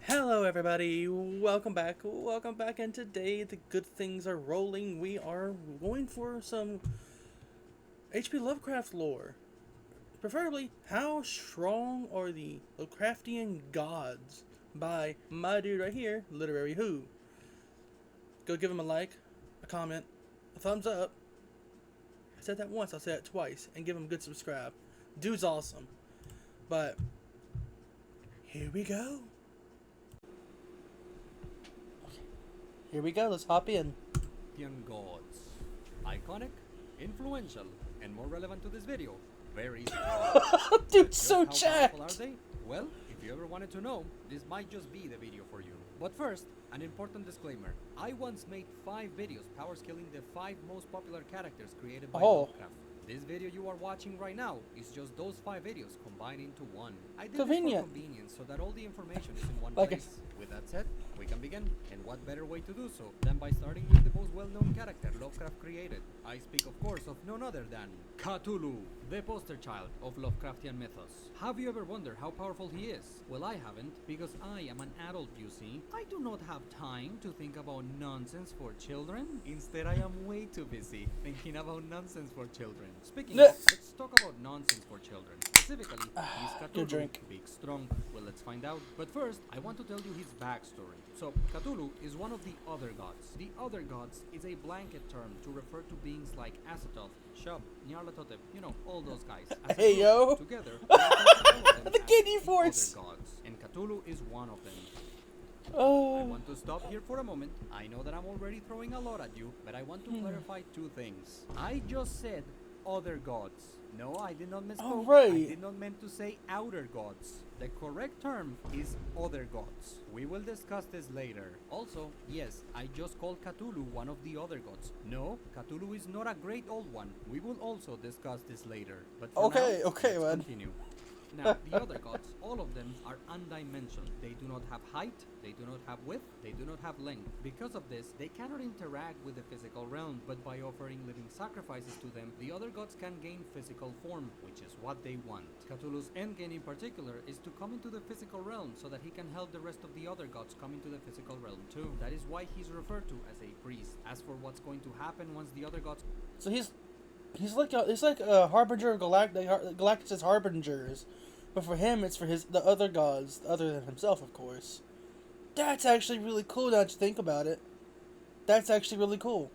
Hello everybody, welcome back, and today the good things are rolling. We are going for some HP Lovecraft lore. Preferably, how strong are the Lovecraftian gods? By my dude right here, Literary Who. Go give him a like, a comment, a thumbs up. I said that once, I'll say it twice, and give him a good subscribe. Dude's awesome. But, here we go. Here we go, let's hop in. Lovecraftian gods. Iconic, influential, and more relevant to this video, very strong. Dude, so how jacked! powerful are they? Well, if you ever wanted to know, this might just be the video for you. But first, an important disclaimer. I once made 5 videos power scaling the 5 most popular characters created by Lovecraft. This video you are watching right now is just those 5 videos combined into one. I did this for convenience so that all the information is in one place. With that said, we can begin, and what better way to do so than by starting with the most well-known character Lovecraft created. I speak of course of none other than Cthulhu, the poster child of Lovecraftian mythos. Have you ever wondered how powerful he is? Well, I haven't, because I am an adult, you see. I do not have time to think about nonsense for children. Instead, I am way too busy thinking about nonsense for children. Speaking of, let's talk about nonsense for children. Specifically, he's Cthulhu, big, strong. Well, let's find out. But first, I want to tell you his backstory. So, Cthulhu is one of the other gods. The other gods is a blanket term to refer to beings like Azathoth, Shub, Nyarlathotep, you know, all those guys. As hey yo! Together, the Kidney Force! Gods, and Cthulhu is one of them. Oh. I want to stop here for a moment. I know that I'm already throwing a lot at you, but I want to clarify 2 things. I just said other gods. No, I did not misspoke. Right. I did not meant to say outer gods. The correct term is other gods. We will discuss this later. Also, yes, I just called Cthulhu one of the other gods. No, Cthulhu is not a great old one. We will also discuss this later. But for now, let's continue. Now, the other gods, all of them are undimensional. They do not have height, they do not have width, they do not have length. Because of this, they cannot interact with the physical realm, but by offering living sacrifices to them, the other gods can gain physical form, which is what they want. Cthulhu's endgame in particular is to come into the physical realm so that he can help the rest of the other gods come into the physical realm too. That is why he's referred to as a priest. As for what's going to happen once the other gods... So he's like a harbinger of Galactus' harbingers, but for him it's for the other gods, other than himself, of course. That's actually really cool. Now that you think about it, that's actually really cool.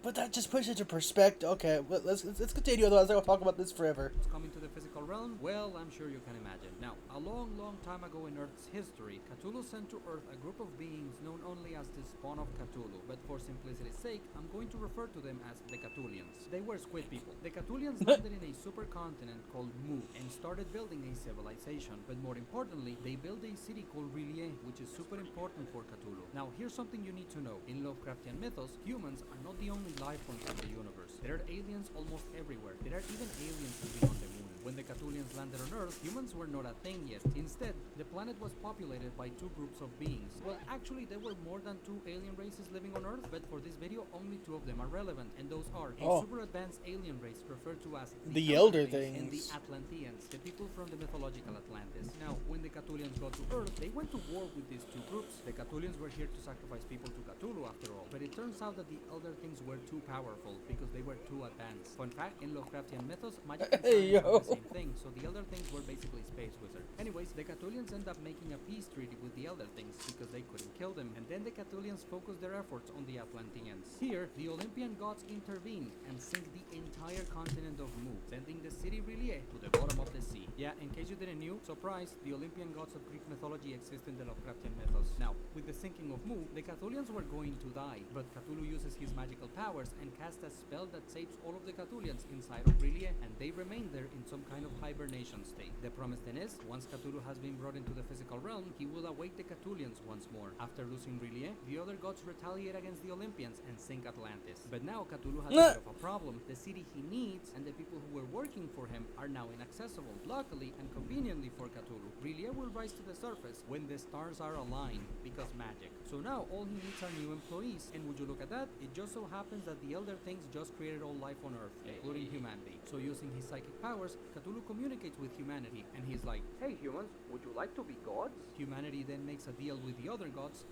But that just puts it into perspective. Okay, let's continue. Otherwise, I'll talk about this forever. Coming to the physical realm? Well, I'm sure you can imagine. Now, a long, long time ago in Earth's history, Cthulhu sent to Earth a group of beings known only as the spawn of Cthulhu. But for simplicity's sake, I'm going to refer to them as the Cthulians. They were squid people. The Cthulians landed in a supercontinent called Mu and started building a civilization. But more importantly, they built a city called R'lyeh, which is super important for Cthulhu. Now, here's something you need to know. In Lovecraftian mythos, humans are not the only life forms in the universe. There are aliens almost everywhere. There are even aliens living on the moon. When the Cthulians landed on Earth, humans were not a thing yet. Instead, the planet was populated by 2 groups of beings. Well, actually, there were more than 2 alien races living on Earth, but for this video, only 2 of them are relevant, and those are a super advanced alien race referred to as the Elder Things and the Atlanteans, the people from the mythological Atlantis. Now, when the Cthulians got to Earth, they went to war with these 2 groups. The Cthulians were here to sacrifice people to Cthulhu after all, but it turns out that the Elder Things were too powerful because they were too advanced. Fun fact, in Lovecraftian mythos, magic and science are the same thing, so the Elder Things were basically space wizards. Anyways, the Cthulians end up making a peace treaty with the Elder Things because they couldn't kill them, and then the Cthulians focused their efforts on the Atlanteans. Here, the Olympian gods intervene and sink the entire continent of Mu, sending the city R'lyeh to the bottom of the sea. Yeah, in case you didn't know, surprise, the Olympian gods of Greek mythology exist in the Lovecraftian mythos. Now, with the sinking of Mu, the Cthulians were going to die, but Cthulhu uses his magical powers and casts a spell that saves all of the Cthulians inside of R'lyeh, and they remain there in some kind of hibernation state. The promise then is, once Cthulhu has been brought into the physical realm, he will awake the Cthulians once more. After losing R'lyeh, the other gods retaliate against the Olympians and sink Atlantis. But now Cthulhu has a bit of a problem. The city he needs and the people who were working for him are now inaccessible. Luckily and conveniently for Cthulhu, R'lyeh will rise to the surface when the stars are aligned, because magic. So now all he needs are new employees. And would you look at that? It just so happens that the Elder Things just created all life on Earth, including humanity. So using his psychic powers, Cthulhu communicates with humanity, and he's like, "Hey humans, would you like to be gods?" Humanity then makes a deal with the other gods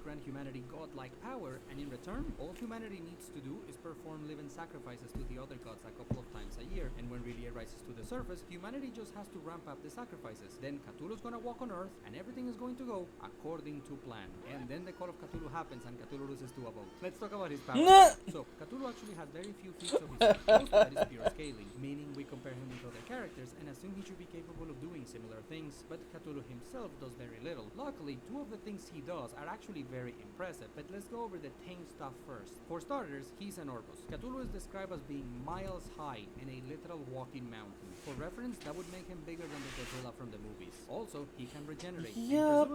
grant humanity godlike power, and in return, all humanity needs to do is perform living sacrifices to the other gods a couple of times a year, and when R'lyeh rises to the surface, humanity just has to ramp up the sacrifices. Then Cthulhu's gonna walk on Earth, and everything is going to go according to plan. And then the Call of Cthulhu happens, and Cthulhu loses to a boat. Let's talk about his powers. So, Cthulhu actually has very few feats of his own. Most of that is pure scaling, meaning we compare him with other characters and assume he should be capable of doing similar things, but Cthulhu himself does very little. Luckily, two of the things he does are actually very impressive, but let's go over the tame stuff first. For starters, he's an Orbus. Cthulhu is described as being miles high and a literal walking mountain. For reference, that would make him bigger than the Godzilla from the movies. Also, he can regenerate. Yep,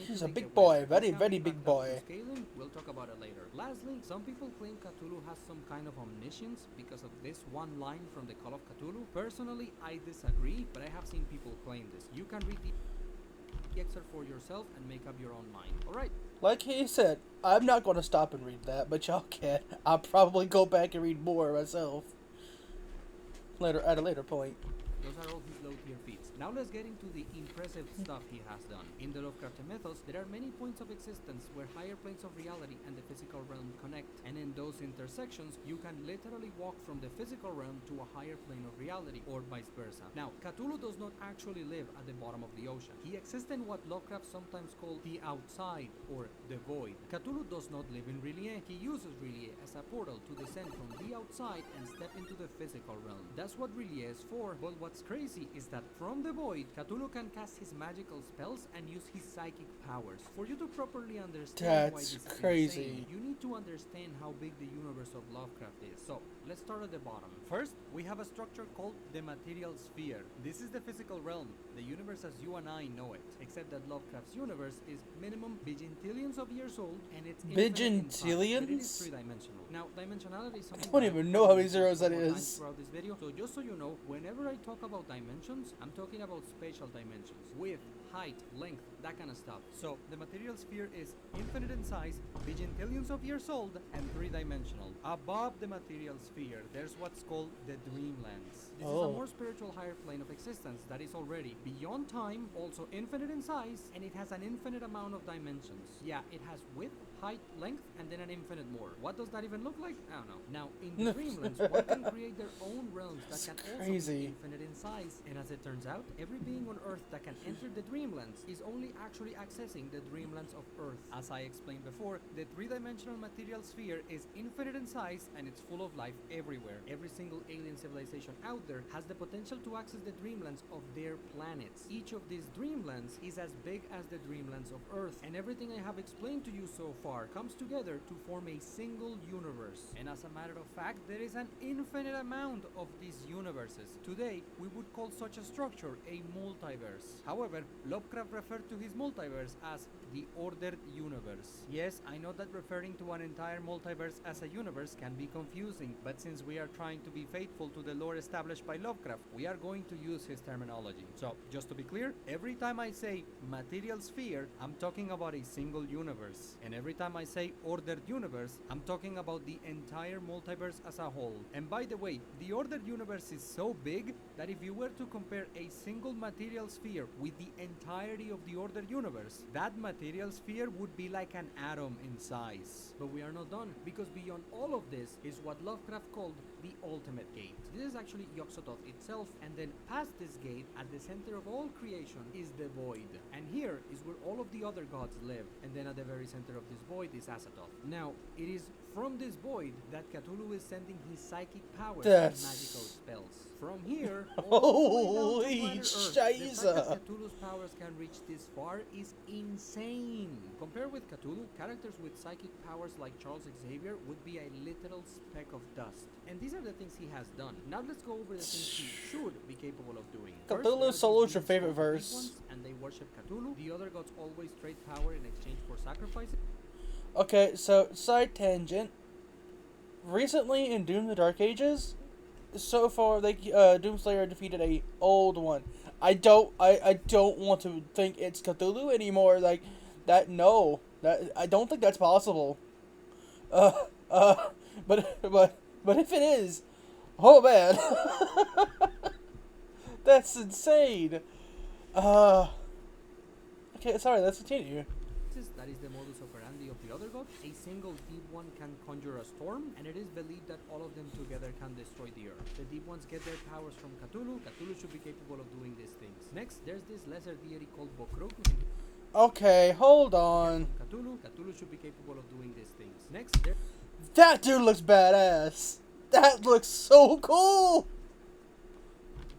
he's a big boy, very big boy. Scaling, we'll talk about it later. Lastly, some people claim Cthulhu has some kind of omniscience because of this one line from the Call of Cthulhu. Personally, I disagree, but I have seen people claim this. You can read the excerpt for yourself and make up your own mind. Alright. Like he said, I'm not going to stop and read that, but y'all can. I'll probably go back and read more myself at a later point. Those are all his low-tier feats. Now let's get into the impressive stuff he has done. In the Lovecraftian mythos, there are many points of existence where higher planes of reality and the physical realm connect. And in those intersections, you can literally walk from the physical realm to a higher plane of reality, or vice versa. Now, Cthulhu does not actually live at the bottom of the ocean. He exists in what Lovecraft sometimes calls the outside, or the void. Cthulhu does not live in R'lyeh. He uses R'lyeh as a portal to descend from the outside and step into the physical realm. That's what R'lyeh is for, but what's crazy is that from the void, Cthulhu can cast his magical spells and use his psychic powers. For you to properly understand why this is crazy. insane, you need to understand how big the universe of Lovecraft is. So, let's start at the bottom. First, we have a structure called the material sphere. This is the physical realm, the universe as you and I know it. Except that Lovecraft's universe is minimum bajillions of years old, and it's Bajillions? It is three-dimensional. Now, dimensionality is something I don't even know how many zeros that is is. throughout this video. So just so you know, whenever I talk about dimensions, I'm talking about spatial dimensions. Width, height, length, that kind of stuff. So the material sphere is infinite in size, bajillions of years old, and three-dimensional. Above the material sphere, there's what's called the dreamlands. This is a more spiritual higher plane of existence that is already beyond time, also infinite in size, and it has an infinite amount of dimensions. Yeah, it has width, height, length, and then an infinite more. What does that even look like? I don't know. Now, in the dreamlands, one can create their own realms that can also be infinite in size. And as it turns out, every being on Earth that can enter the dreamlands is only actually accessing the dreamlands of Earth. As I explained before, the three-dimensional material sphere is infinite in size, and it's full of life everywhere. Every single alien civilization out there has the potential to access the dreamlands of their planets. Each of these dreamlands is as big as the dreamlands of Earth, and everything I have explained to you so far comes together to form a single universe. And as a matter of fact, there is an infinite amount of these universes. Today, we would call such a structure a multiverse. However, Lovecraft referred to his multiverse as the ordered universe. Yes, I know that referring to an entire multiverse as a universe can be confusing, but since we are trying to be faithful to the lore established by Lovecraft, we are going to use his terminology. So, just to be clear, every time I say material sphere, I'm talking about a single universe. And every time I say ordered universe, I'm talking about the entire multiverse as a whole. And by the way, the ordered universe is so big that if you were to compare a single material sphere with the entirety of the ordered universe, that material sphere would be like an atom in size. But we are not done, because beyond all of this is what Lovecraft called the ultimate gate. This is actually Yog-Sothoth itself, and then past this gate, at the center of all creation, is the void. And here is where all of the other gods live, and then at the very center of this void is Azathoth. Now, it is from this void that Cthulhu is sending his psychic powers and magical spells. From here, all the way down to planet Earth, the fact that Cthulhu's powers can reach this far is insane. Compared with Cthulhu, characters with psychic powers like Charles Xavier would be a literal speck of dust. And these are the things he has done. Now let's go over the things he should be capable of doing. Cthulhu's Solo is your favorite verse. And they worship Cthulhu. The other gods always trade power in exchange for sacrifices. Okay, so side tangent. Recently in Doom: The Dark Ages, so far they Doomslayer defeated a old one. I don't want to think it's Cthulhu anymore. Like that, no, That I don't think that's possible. Uh, uh, but if it is, oh man, that's insane. Uh, okay, sorry. Let's continue. That is the modus operandi of the other gods. A single deep one can conjure a storm, and it is believed that all of them together can destroy the earth. The deep ones get their powers from Cthulhu. Cthulhu should be capable of doing these things. Next, there's this lesser deity called Bokrug. Okay, hold on. Cthulhu. Cthulhu should be capable of doing these things. Next, That dude looks badass. That looks so cool.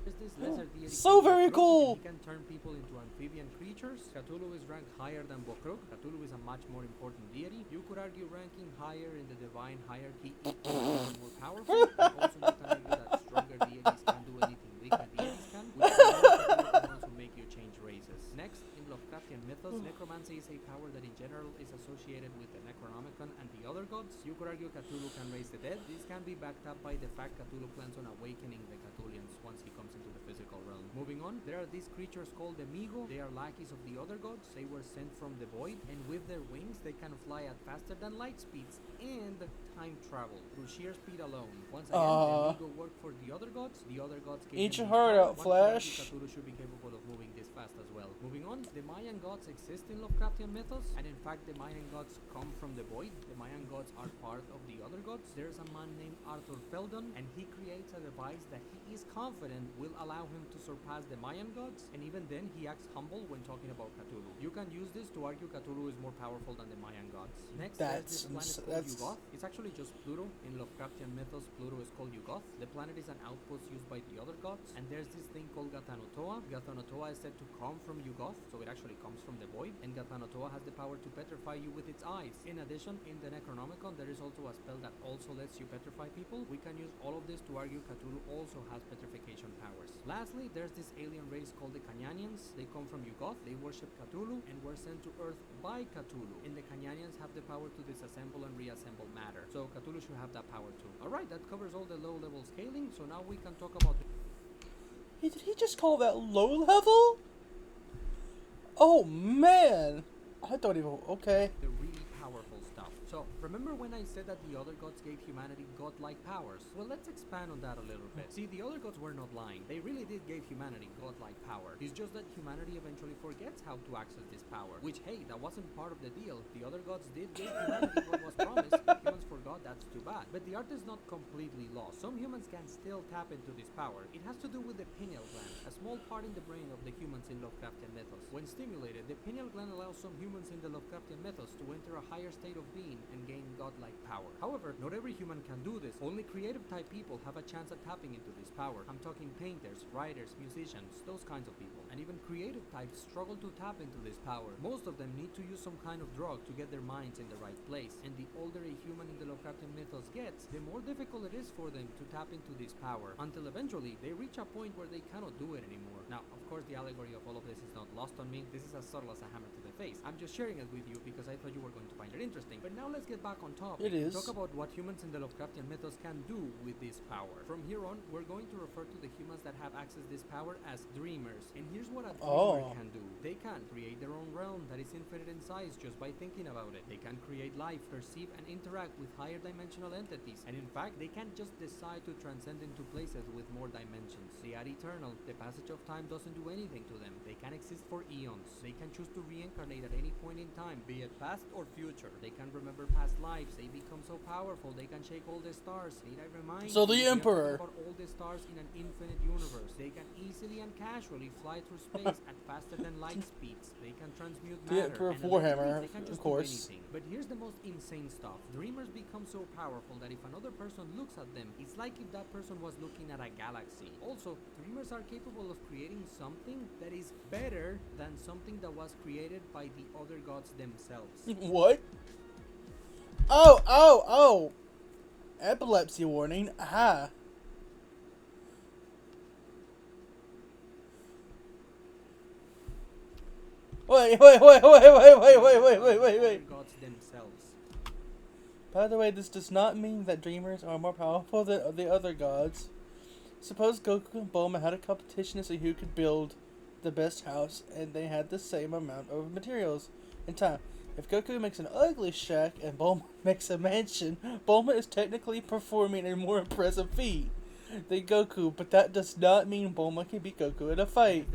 there's this lesser deity So called very Bokrug, cool. and he can turn people into amphibian creatures. Cthulhu is ranked higher than Bokrug. Cthulhu is a much more important deity. You could argue ranking higher in the divine hierarchy equals more powerful. And also you can argue that stronger deities can do anything weaker deities can, which can also make you change races. Next, in Lovecraftian mythos, necromancy is a power that in general is associated with the Necronomicon and the other gods. You could argue Cthulhu can raise the dead. This can be backed up by the fact Cthulhu plans on awakening the Cthulhians once he comes into the physical realm. Moving on, there are these creatures called the Migo. They are lackeys of the other gods. They were sent from the void, and with their wings they can fly at faster than light speeds and time travel through sheer speed alone. Once again, the Migo work for the other gods. The other gods gave Eat them your heart power. out, One could argue Flash. Cthulhu should be capable of moving this fast as well. Moving on, the Mayan gods exist in Lovecraftian mythos, and in fact the Mayan gods come from the void. The Mayan gods are part of the other gods. There's a man named Arthur Feldon, and he creates a device that he is confident will allow him to surpass the Mayan gods, and even then he acts humble when talking about Cthulhu. You can use this to argue Cthulhu is more powerful than the Mayan gods. Next, there's this planet called Yugoth. It's actually just Pluto. In Lovecraftian mythos, Pluto is called Yugoth. The planet is an outpost used by the other gods, and there's this thing called Gathanotoa. Gathanotoa is said to come from Yugoth, so it actually comes from the void, and Gathanotoa has the power to petrify you with its eyes. In addition, in the Necronomicon, there is also a spell that also lets you petrify people. We can use all of this to argue Cthulhu also has petrification powers. Lastly, there's this alien race called the Kanyanians. They come from Yugoth, they worship Cthulhu, and were sent to Earth by Cthulhu. And the Kanyanians have the power to disassemble and reassemble matter. So Cthulhu should have that power too. Alright, that covers all the low-level scaling, so now we can talk about Hey, did he just call that low level? Oh man. I don't even. Okay. the really powerful stuff. So, remember when I said that the other gods gave humanity godlike powers? Well, let's expand on that a little bit. See, the other gods were not lying. They really did give humanity godlike power. It's just that humanity eventually forgets how to access this power. Which, hey, that wasn't part of the deal. The other gods did give humanity what was promised. If humans forgot, that's too bad. But the art is not completely lost. Some humans can still tap into this power. It has to do with the pineal gland, a small part in the brain of the humans in Lovecraftian mythos. When stimulated, the pineal gland allows some humans in the Lovecraftian mythos to enter a higher state of being and gain godlike power. However, not every human can do this. Only creative type people have a chance at tapping into this power. I'm talking painters, writers, musicians, those kinds of people. And even creative types struggle to tap into this power. Most of them need to use some kind of drug to get their minds in the right place. And the older a human in the Lovecraftian mythos gets, the more difficult it is for them to tap into this power, until eventually they reach a point where they cannot do it anymore. Now, of course, the allegory of all of this is not lost on me. This is as subtle as a hammer to the face. I'm just sharing it with you because I thought you were going to find it interesting. But now let's get back on topic. It is. Talk about what humans in the Lovecraftian mythos can do with this power. From here on, we're going to refer to the humans that have access this power as dreamers. And here's what a dreamer can do. They can create their own realm that is infinite in size just by thinking about it. They can create life, perceive, and interact with higher dimensional entities. And in fact, they can't just decide to transcend into places with more dimensions. They are eternal. The passage of time doesn't do anything to them. They can exist for eons. They can choose to reincarnate at any point in time, be it past or future. They can remember past lives. They become so powerful they can shake all the stars. Need I remind So you, the we are Emperor. talking about all the stars in an infinite universe. They can easily and casually fly through space at faster than light speeds. They can transmute The matter. Emperor and Warhammer, they can just of course. do anything. But here's the most insane stuff. Dreamers become so powerful that if another person looks at them, it's like if that person was looking at a galaxy. Also, dreamers are capable of creating something that is better than something that was created by the other gods themselves. What? Oh! Epilepsy warning. Aha. Wait. Other gods themselves. By the way, this does not mean that dreamers are more powerful than the other gods. Suppose Goku and Bulma had a competition to see who could build the best house, and they had the same amount of materials and time. If Goku makes an ugly shack and Bulma makes a mansion, Bulma is technically performing a more impressive feat than Goku, but that does not mean Bulma can beat Goku in a fight.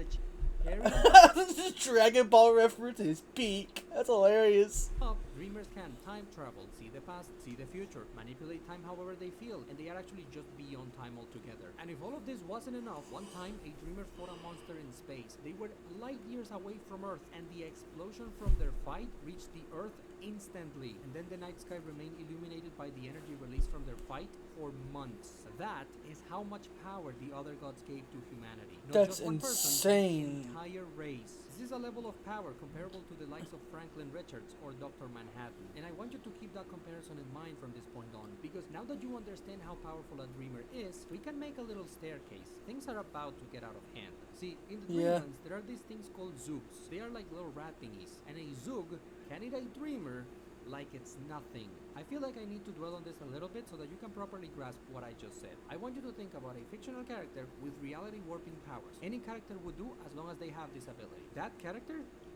Dragon Ball reference is peak. That's hilarious. Dreamers can time travel, see the past, see the future, manipulate time however they feel, and they are actually just beyond time altogether. And if all of this wasn't enough, one time a dreamer fought a monster in space. They were light years away from Earth, and the explosion from their fight reached the Earth instantly. And then the night sky remained illuminated by the energy released from their fight for months. That is how much power the other gods gave to humanity. Not That's just one insane. person, but the entire race. This is a level of power comparable to the likes of Franklin Richards or Dr. Manhattan. And I want you to keep that comparison in mind from this point on, because now that you understand how powerful a dreamer is, we can make a little staircase. Things are about to get out of hand. See, in the Dreamlands, there are these things called Zoogs. They are like little rat thingies, and a Zoog can eat a dreamer like it's nothing. I feel like I need to dwell on this a little bit so that you can properly grasp what I just said. I want you to think about a fictional character with reality warping powers. Any character would do as long as they have this ability. That character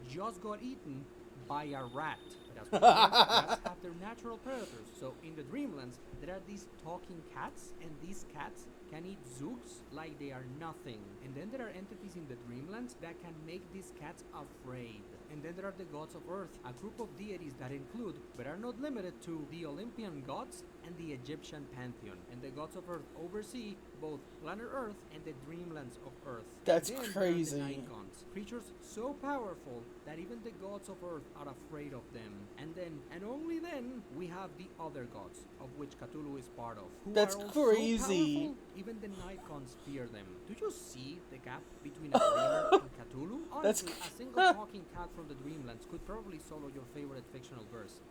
just got eaten by a rat. But as we know, rats have their natural predators. So in the Dreamlands, there are these talking cats, and these cats can eat Zoogs like they are nothing. And then there are entities in the Dreamlands that can make these cats afraid. And then there are the gods of Earth, a group of deities that include, but are not limited to, the Olympian gods and the Egyptian pantheon. And the gods of Earth oversee both planet Earth and the Dreamlands of Earth. That's then crazy. There are the Icons, creatures so powerful that even the gods of Earth are afraid of them. And then, and only then, we have the other gods, of which Cthulhu is part of. Who That's are all crazy. So powerful, even the Icons fear them. Do you see the gap between a dreamer and Cthulhu? Honestly, a single talking cat from the Dreamlands could probably solo your favorite fictional verse.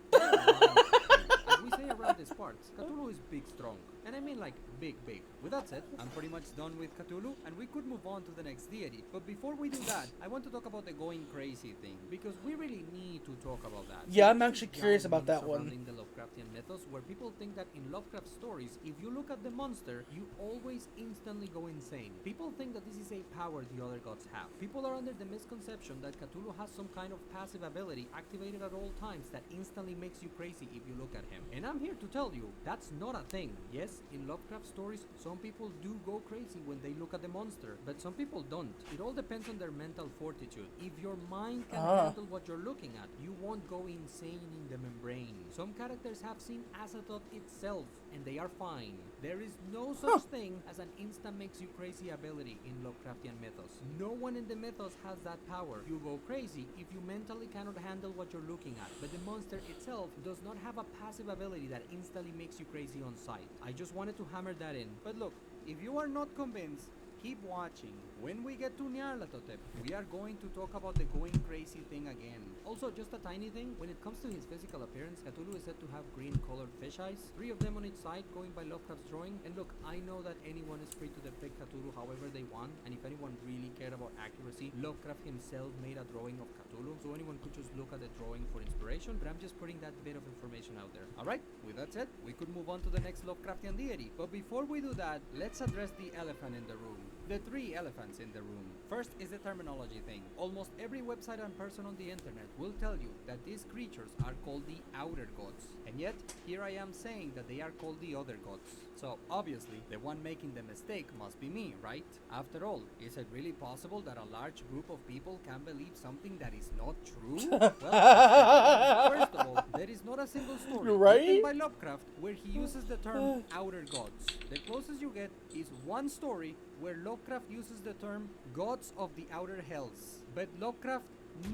As we say around these parts, Cthulhu is big strong. And I mean like big. With that said, I'm pretty much done with Cthulhu, and we could move on to the next deity. But before we do that, I want to talk about the going crazy thing, because we really need to talk about that. Yeah, I'm There's actually this curious giant about meme that one. surrounding the Lovecraftian mythos, where people think that in Lovecraft stories, if you look at the monster, you always instantly go insane. People think that this is a power the other gods have. People are under the misconception that Cthulhu has some kind of passive ability activated at all times that instantly makes you crazy if you look at him. And I'm here to tell you, that's not a thing. Yes, in Lovecraft stories, some people do go crazy when they look at the monster, but some people don't. It all depends on their mental fortitude. If your mind can handle what you're looking at, you won't go insane in the membrane. Some characters have seen Azathoth itself, and they are fine. There is no such thing as an instant makes you crazy ability in Lovecraftian mythos. No one in the mythos has that power. You go crazy if you mentally cannot handle what you're looking at, but the monster itself does not have a passive ability that instantly makes you crazy on sight. I just wanted to hammer that in. But look, if you are not convinced, keep watching. When we get to Nyarlathotep, we are going to talk about the going crazy thing again. Also, just a tiny thing, when it comes to his physical appearance, Cthulhu is said to have green-colored fish eyes, 3 of them on each side, going by Lovecraft's drawing. And look, I know that anyone is free to depict Cthulhu however they want, and if anyone really cared about accuracy, Lovecraft himself made a drawing of Cthulhu, so anyone could just look at the drawing for inspiration, but I'm just putting that bit of information out there. Alright, with that said, we could move on to the next Lovecraftian deity. But before we do that, let's address the elephant in the room. The 3 elephants in the room. First is the terminology thing. Almost every website and person on the internet will tell you that these creatures are called the outer gods. And yet, here I am saying that they are called the other gods. So, obviously, the one making the mistake must be me, right? After all, is it really possible that a large group of people can believe something that is not true? Well, first of all, there is not a single story written by Lovecraft where he uses the term outer gods. The closest you get is one story where Lovecraft uses the term gods of the outer hells. But Lovecraft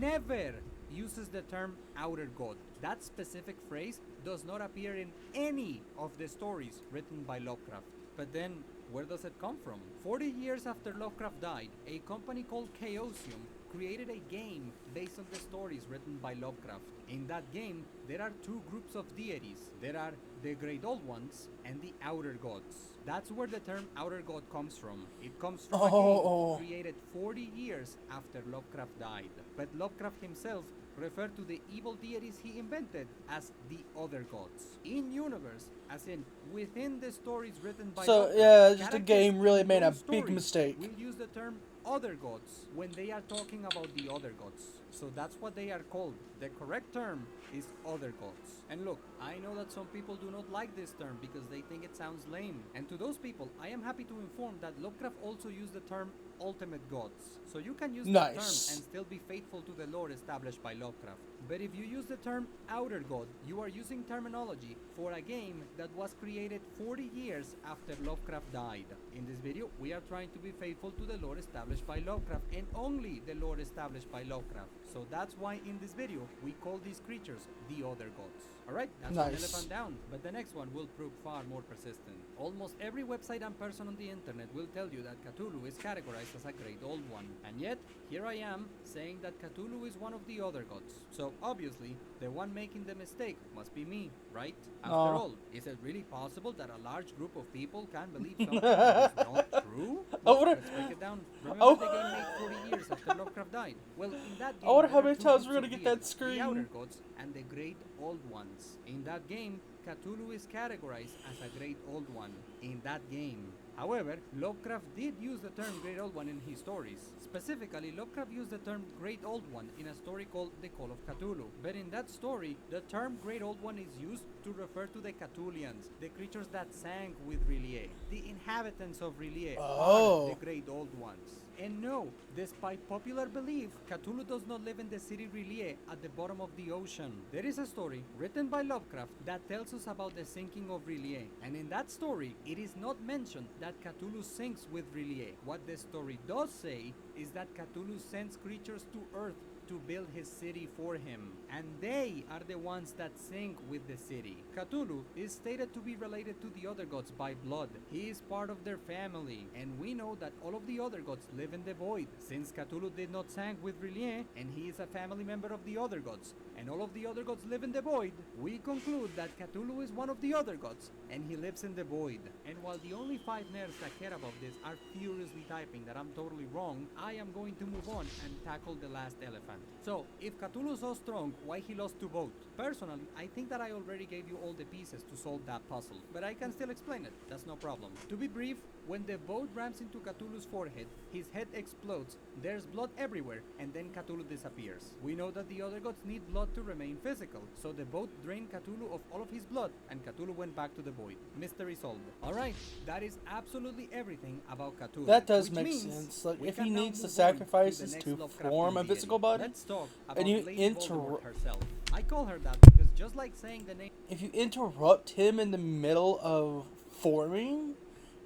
never uses the term outer god. That specific phrase does not appear in any of the stories written by Lovecraft. But then, where does it come from? 40 years after Lovecraft died, a company called Chaosium created a game based on the stories written by Lovecraft. In that game, there are 2 groups of deities. There are the Great Old Ones and the Outer Gods. That's where the term Outer God comes from. It comes from a game created 40 years after Lovecraft died. But Lovecraft himself referred to the evil deities he invented as the other gods. In universe, as in within the stories written by Lovecraft, just a game really made a big mistake. We'll use the term other gods when they are talking about the other gods. So that's what they are called. The correct term is other gods. And look, I know that some people do not like this term because they think it sounds lame. And to those people, I am happy to inform that Lovecraft also used the term ultimate gods. So you can use that term and still be faithful to the lore established by Lovecraft. But if you use the term outer god, you are using terminology for a game that was created 40 years after Lovecraft died. In this video, we are trying to be faithful to the lore established by Lovecraft and only the lore established by Lovecraft. So that's why in this video, we call these creatures the other gods. Alright, that's one elephant down, but the next one will prove far more persistent. Almost every website and person on the internet will tell you that Cthulhu is categorized as a great old one. And yet, here I am, saying that Cthulhu is one of the other gods. So obviously, the one making the mistake must be me, right? After all, is it really possible that a large group of people can believe something that is not true? Well, let's break it down. Remember the game made 40 years after Lovecraft died? Well, in that game, I wonder how many times we're gonna gonna get that screen. The outer gods and the great old ones. In that game, Cthulhu is categorized as a great old one. In that game. However, Lovecraft did use the term Great Old One in his stories. Specifically, Lovecraft used the term Great Old One in a story called The Call of Cthulhu. But in that story, the term Great Old One is used to refer to the Cthulians, the creatures that sang with R'lyeh. The inhabitants of R'lyeh are the Great Old Ones. And no, despite popular belief, Cthulhu does not live in the city R'lyeh at the bottom of the ocean. There is a story written by Lovecraft that tells us about the sinking of R'lyeh. And in that story, it is not mentioned that Cthulhu sinks with R'lyeh. What the story does say is that Cthulhu sends creatures to Earth to build his city for him, and they are the ones that sink with the city. Cthulhu is stated to be related to the other gods by blood. He is part of their family, and we know that all of the other gods live in the void. Since Cthulhu did not sink with R'lyeh, and he is a family member of the other gods, and all of the other gods live in the void, we conclude that Cthulhu is one of the other gods, and he lives in the void. And while the only 5 nerds that care about this are furiously typing that I'm totally wrong, I am going to move on and tackle the last elephant. So, if Cthulhu is so strong, why he lost to both? Personally, I think that I already gave you all the pieces to solve that puzzle, but I can still explain it, that's no problem. To be brief, when the boat rams into Cthulhu's forehead, his head explodes, there's blood everywhere, and then Cthulhu disappears. We know that the other gods need blood to remain physical, so the boat drained Cthulhu of all of his blood, and Cthulhu went back to the void. Mystery solved. Alright, that is absolutely everything about Cthulhu. That does make sense. Like, if he needs to sacrifices to form a physical body, let's talk about and you Lady Voldemort herself. I call her that because just like saying the name... If you interrupt him in the middle of forming,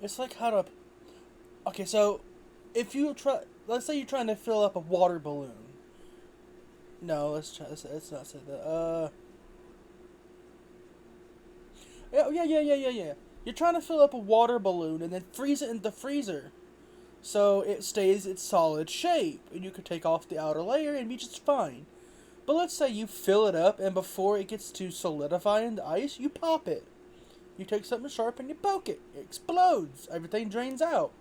it's like how to... Okay, so, if you try... Let's say you're trying to fill up a water balloon. No, let's not say that. Yeah. You're trying to fill up a water balloon and then freeze it in the freezer, so it stays its solid shape, and you could take off the outer layer and be just fine. But let's say you fill it up, and before it gets to solidify in the ice, you pop it. You take something sharp and you poke it. It explodes. Everything drains out.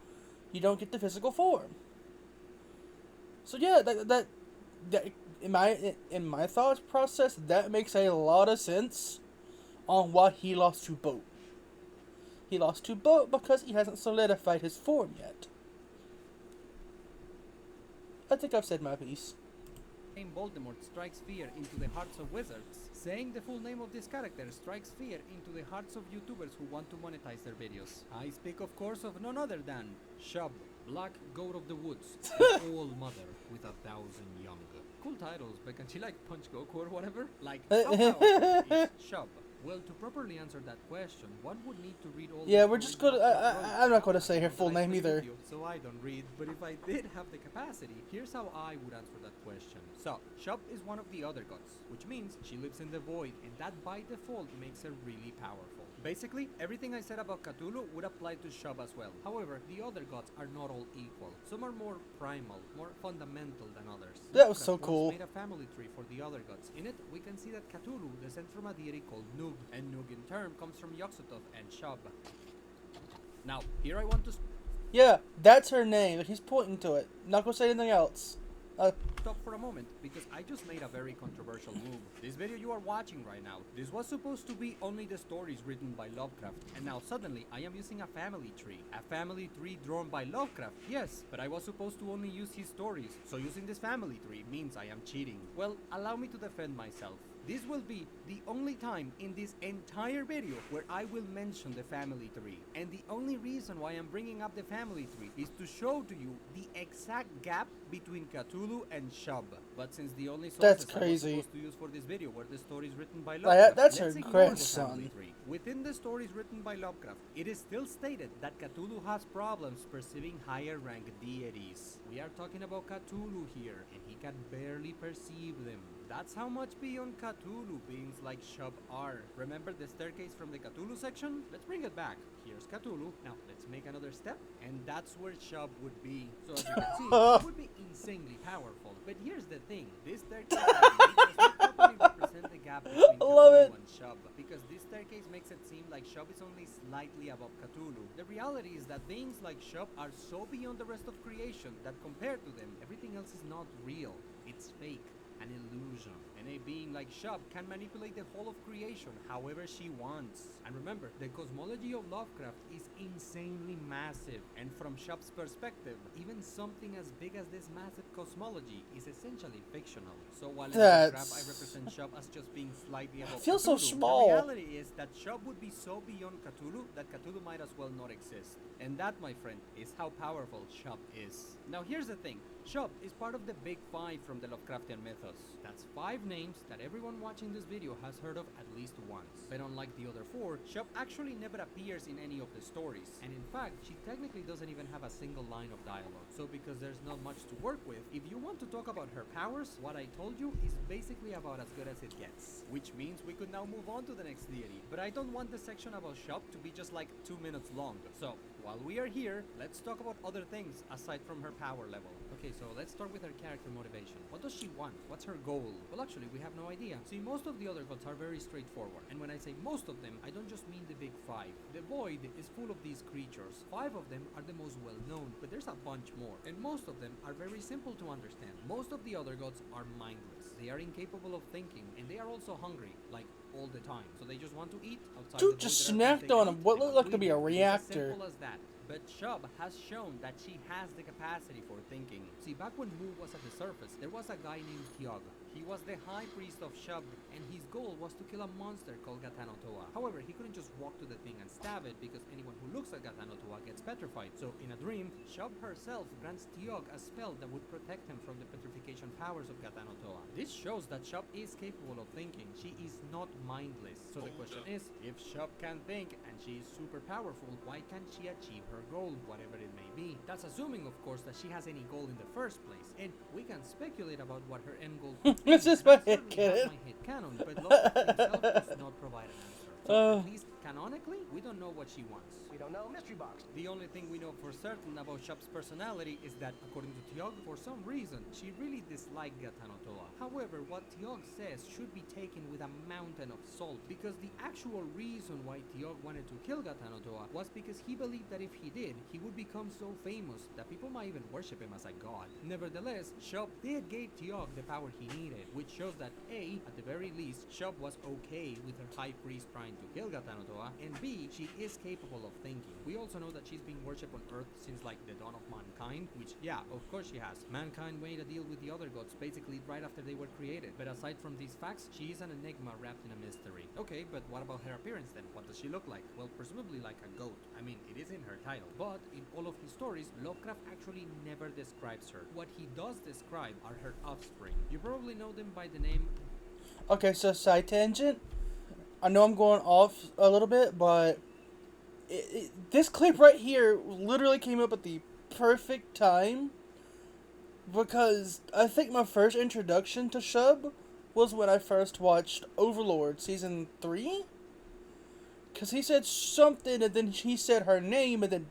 You don't get the physical form. So yeah, that in my thought process, that makes a lot of sense on why he lost to boat. He lost to boat because he hasn't solidified his form yet. I think I've said my piece. Name Voldemort strikes fear into the hearts of wizards. Saying the full name of this character strikes fear into the hearts of YouTubers who want to monetize their videos. I speak of course of none other than Shub, Black Goat of the Woods, an All Mother with 1,000 young. Cool titles, but can she like punch Goku or whatever? Like, how powerful is Shub? Well, to properly answer that question, one would need to read all. Yeah, we're just gonna. I'm not gonna say her full name either. Video, so I don't read. But if I did have the capacity, here's how I would answer that question. So, Shub is one of the other gods, which means she lives in the void, and that by default makes her really powerful. Basically, everything I said about Cthulhu would apply to Shub as well. However, the other gods are not all equal. Some are more primal, more fundamental than others. That was so cool. Made a family tree for the other gods. In it, we can see that Cthulhu descends from a deity called Nug, and Nug in turn comes from Yog-Sothoth and Shub. Now, here I want to... Yeah, that's her name. He's pointing to it. Not gonna say anything else. Stop for a moment, because I just made a very controversial move. This video you are watching right now, this was supposed to be only the stories written by Lovecraft, and now suddenly I am using a family tree. A family tree drawn by Lovecraft, yes, but I was supposed to only use his stories, so using this family tree means I am cheating. Well, allow me to defend myself. This will be the only time in this entire video where I will mention the family tree. And the only reason why I'm bringing up the family tree is to show to you the exact gap between Cthulhu and Shub. But since the only sources I was supposed to use for this video were the stories written by Lovecraft, that's her let's ignore the grandson. family tree. Within the stories written by Lovecraft, it is still stated that Cthulhu has problems perceiving higher ranked deities. We are talking about Cthulhu here, and he can barely perceive them. That's how much beyond Cthulhu beings like Shub are. Remember the staircase from the Cthulhu section? Let's bring it back. Here's Cthulhu. Now let's make another step, and that's where Shub would be. So as you can see, it would be insanely powerful. But here's the thing: this staircase does not properly represent the gap between Cthulhu and Shub, because this staircase makes it seem like Shub is only slightly above Cthulhu. The reality is that beings like Shub are so beyond the rest of creation that compared to them, everything else is not real. It's fake. An illusion. And a being like Shub can manipulate the whole of creation however she wants. And remember, the cosmology of Lovecraft is insanely massive, and from Shub's perspective, even something as big as this massive cosmology is essentially fictional. So while in Lovecraft I represent Shub as just being slightly above feels Cthulhu, so small. the reality is that Shub would be so beyond Cthulhu that Cthulhu might as well not exist. And that, my friend, is how powerful Shub is. Now here's the thing. Shub is part of the Big Five from the Lovecraftian mythos. That's 5 names that everyone watching this video has heard of at least once. But unlike the other 4, Shub actually never appears in any of the stories. And in fact, she technically doesn't even have a single line of dialogue. So because there's not much to work with, if you want to talk about her powers, what I told you is basically about as good as it gets. Which means we could now move on to the next deity. But I don't want the section about Shub to be just like 2 minutes long. So while we are here, let's talk about other things aside from her power level. Okay, so let's start with her character motivation. What does she want? What's her goal? Well, actually, we have no idea. See, most of the other gods are very straightforward. And when I say most of them, I don't just mean the big 5. The void is full of these creatures. 5 of them are the most well-known, but there's a bunch more. And most of them are very simple to understand. Most of the other gods are mindless. They are incapable of thinking, and they are also hungry, like all the time. So they just want to eat outside. Dude just snacked on him. What looked like to be a reactor. As simple as that. But Shub has shown that she has the capacity for thinking. See, back when Mu was at the surface, there was a guy named Tiog. He was the high priest of Shub, and his goal was to kill a monster called Gatanotoa. However, he couldn't just walk to the thing and stab it, because anyone who looks at Gatanotoa gets petrified. So in a dream, Shub herself grants Tiog a spell that would protect him from the petrification powers of Gatanotoa. This shows that Shub is capable of thinking. She is not mindless. So the question is, if Shub can think and she is super powerful, why can't she achieve her goal, whatever it may be? That's assuming, of course, that she has any goal in the first place. And we can speculate about what her end goal could be. This is my head canon, but Lovecraft himself does not provide an answer. So at least canonically, we don't know what she wants. We don't know. Mystery box. The only thing we know for certain about Shub's personality is that, according to Tiog, for some reason, she really disliked Gatanotoa. However, what Tiog says should be taken with a mountain of salt, because the actual reason why Tiog wanted to kill Gatanotoa was because he believed that if he did, he would become so famous that people might even worship him as a god. Nevertheless, Shub did give Tiog the power he needed, which shows that A, at the very least, Shub was okay with her high priest trying to kill Gatanotoa, and B, she is capable of thinking. We also know that she's been worshipped on Earth since like the dawn of mankind, which yeah, of course she has. Mankind made a deal with the other gods basically right after they were created. But aside from these facts, she is an enigma wrapped in a mystery. Okay, but what about her appearance then? What does she look like? Well, presumably like a goat. I mean, it is in her title. But in all of his stories, Lovecraft actually never describes her. What he does describe are her offspring. You probably know them by the name... Okay, so side tangent. I know I'm going off a little bit, but this clip right here literally came up at the perfect time, because I think my first introduction to Shub was when I first watched Overlord Season 3, because he said something, and then he said her name, and then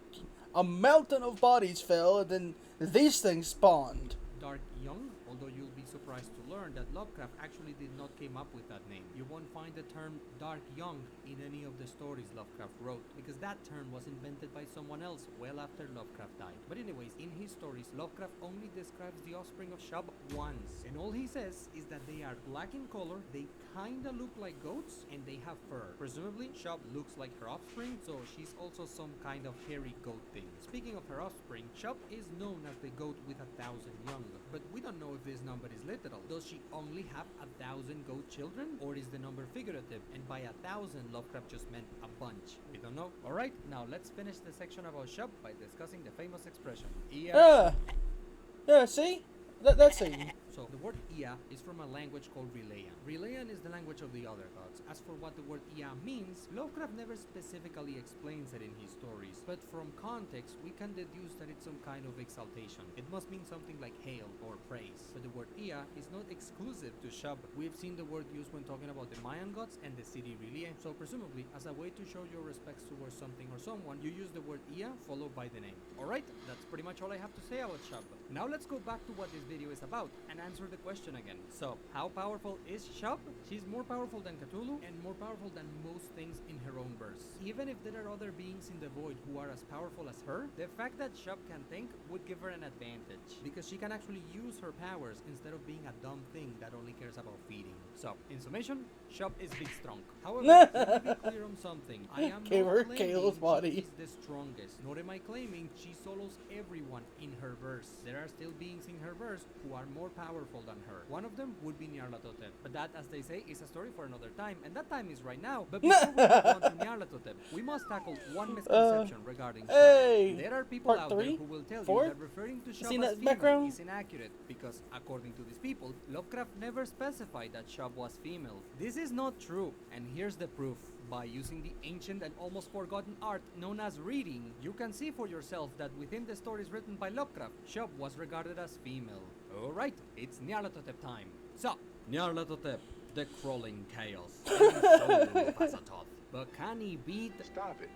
a mountain of bodies fell, and then these things spawned. Dark Young, although you'll be surprised to learn learn that Lovecraft actually did not came up with that name. You won't find the term dark young in any of the stories Lovecraft wrote, because that term was invented by someone else well after Lovecraft died. But anyways, in his stories, Lovecraft only describes the offspring of Shub once, and all he says is that they are black in color, they kinda look like goats, and they have fur. Presumably, Shub looks like her offspring, so she's also some kind of hairy goat thing. Speaking of her offspring, Shub is known as the goat with 1,000 young, but we don't know if this number is literal. Does she only have 1,000 goat children, or is the number figurative, and by 1,000 Lovecraft just meant a bunch? We don't know. Alright, now let's finish the section about Shub by discussing the famous expression, Ia. Yeah, see? That's it. So the word Ia is from a language called Relayan. Relayan is the language of the other gods. As for what the word Ia means, Lovecraft never specifically explains it in his stories, but from context we can deduce that it's some kind of exaltation. It must mean something like hail or praise. But the word Ia is not exclusive to Shub. We've seen the word used when talking about the Mayan gods and the city Relay. So presumably, as a way to show your respects towards something or someone, you use the word Ia followed by the name. Alright, that's pretty much all I have to say about Shub. Now let's go back to what this video is about and answer the question again. So, how powerful is Shub? She's more powerful than Cthulhu and more powerful than most things in her own verse. Even if there are other beings in the void who are as powerful as her, the fact that Shub can think would give her an advantage, because she can actually use her powers instead of being a dumb thing that only cares about feeding. So, in summation, Shub is big strong. However, let me be clear on something. I am Gave her not claiming Kale's body. she is the strongest, nor am I claiming she solos everyone in her verse. There are still beings in her verse who are more powerful than her. One of them would be Nyarlathotep. But that, as they say, is a story for another time, and that time is right now. But before we move on to Nyarlathotep, we must tackle one misconception regarding Shub. Hey! There are people Part out three? there who will tell Four? you that referring to Shub Seen as that female background? is inaccurate, because according to these people, Lovecraft never specified that Shub was female. This is not true, and here's the proof. By using the ancient and almost forgotten art known as reading, you can see for yourself that within the stories written by Lovecraft, Shub was regarded as female. Alright, it's Nyarlathotep time. So, Nyarlathotep, the crawling chaos. But can he beat... Stop it.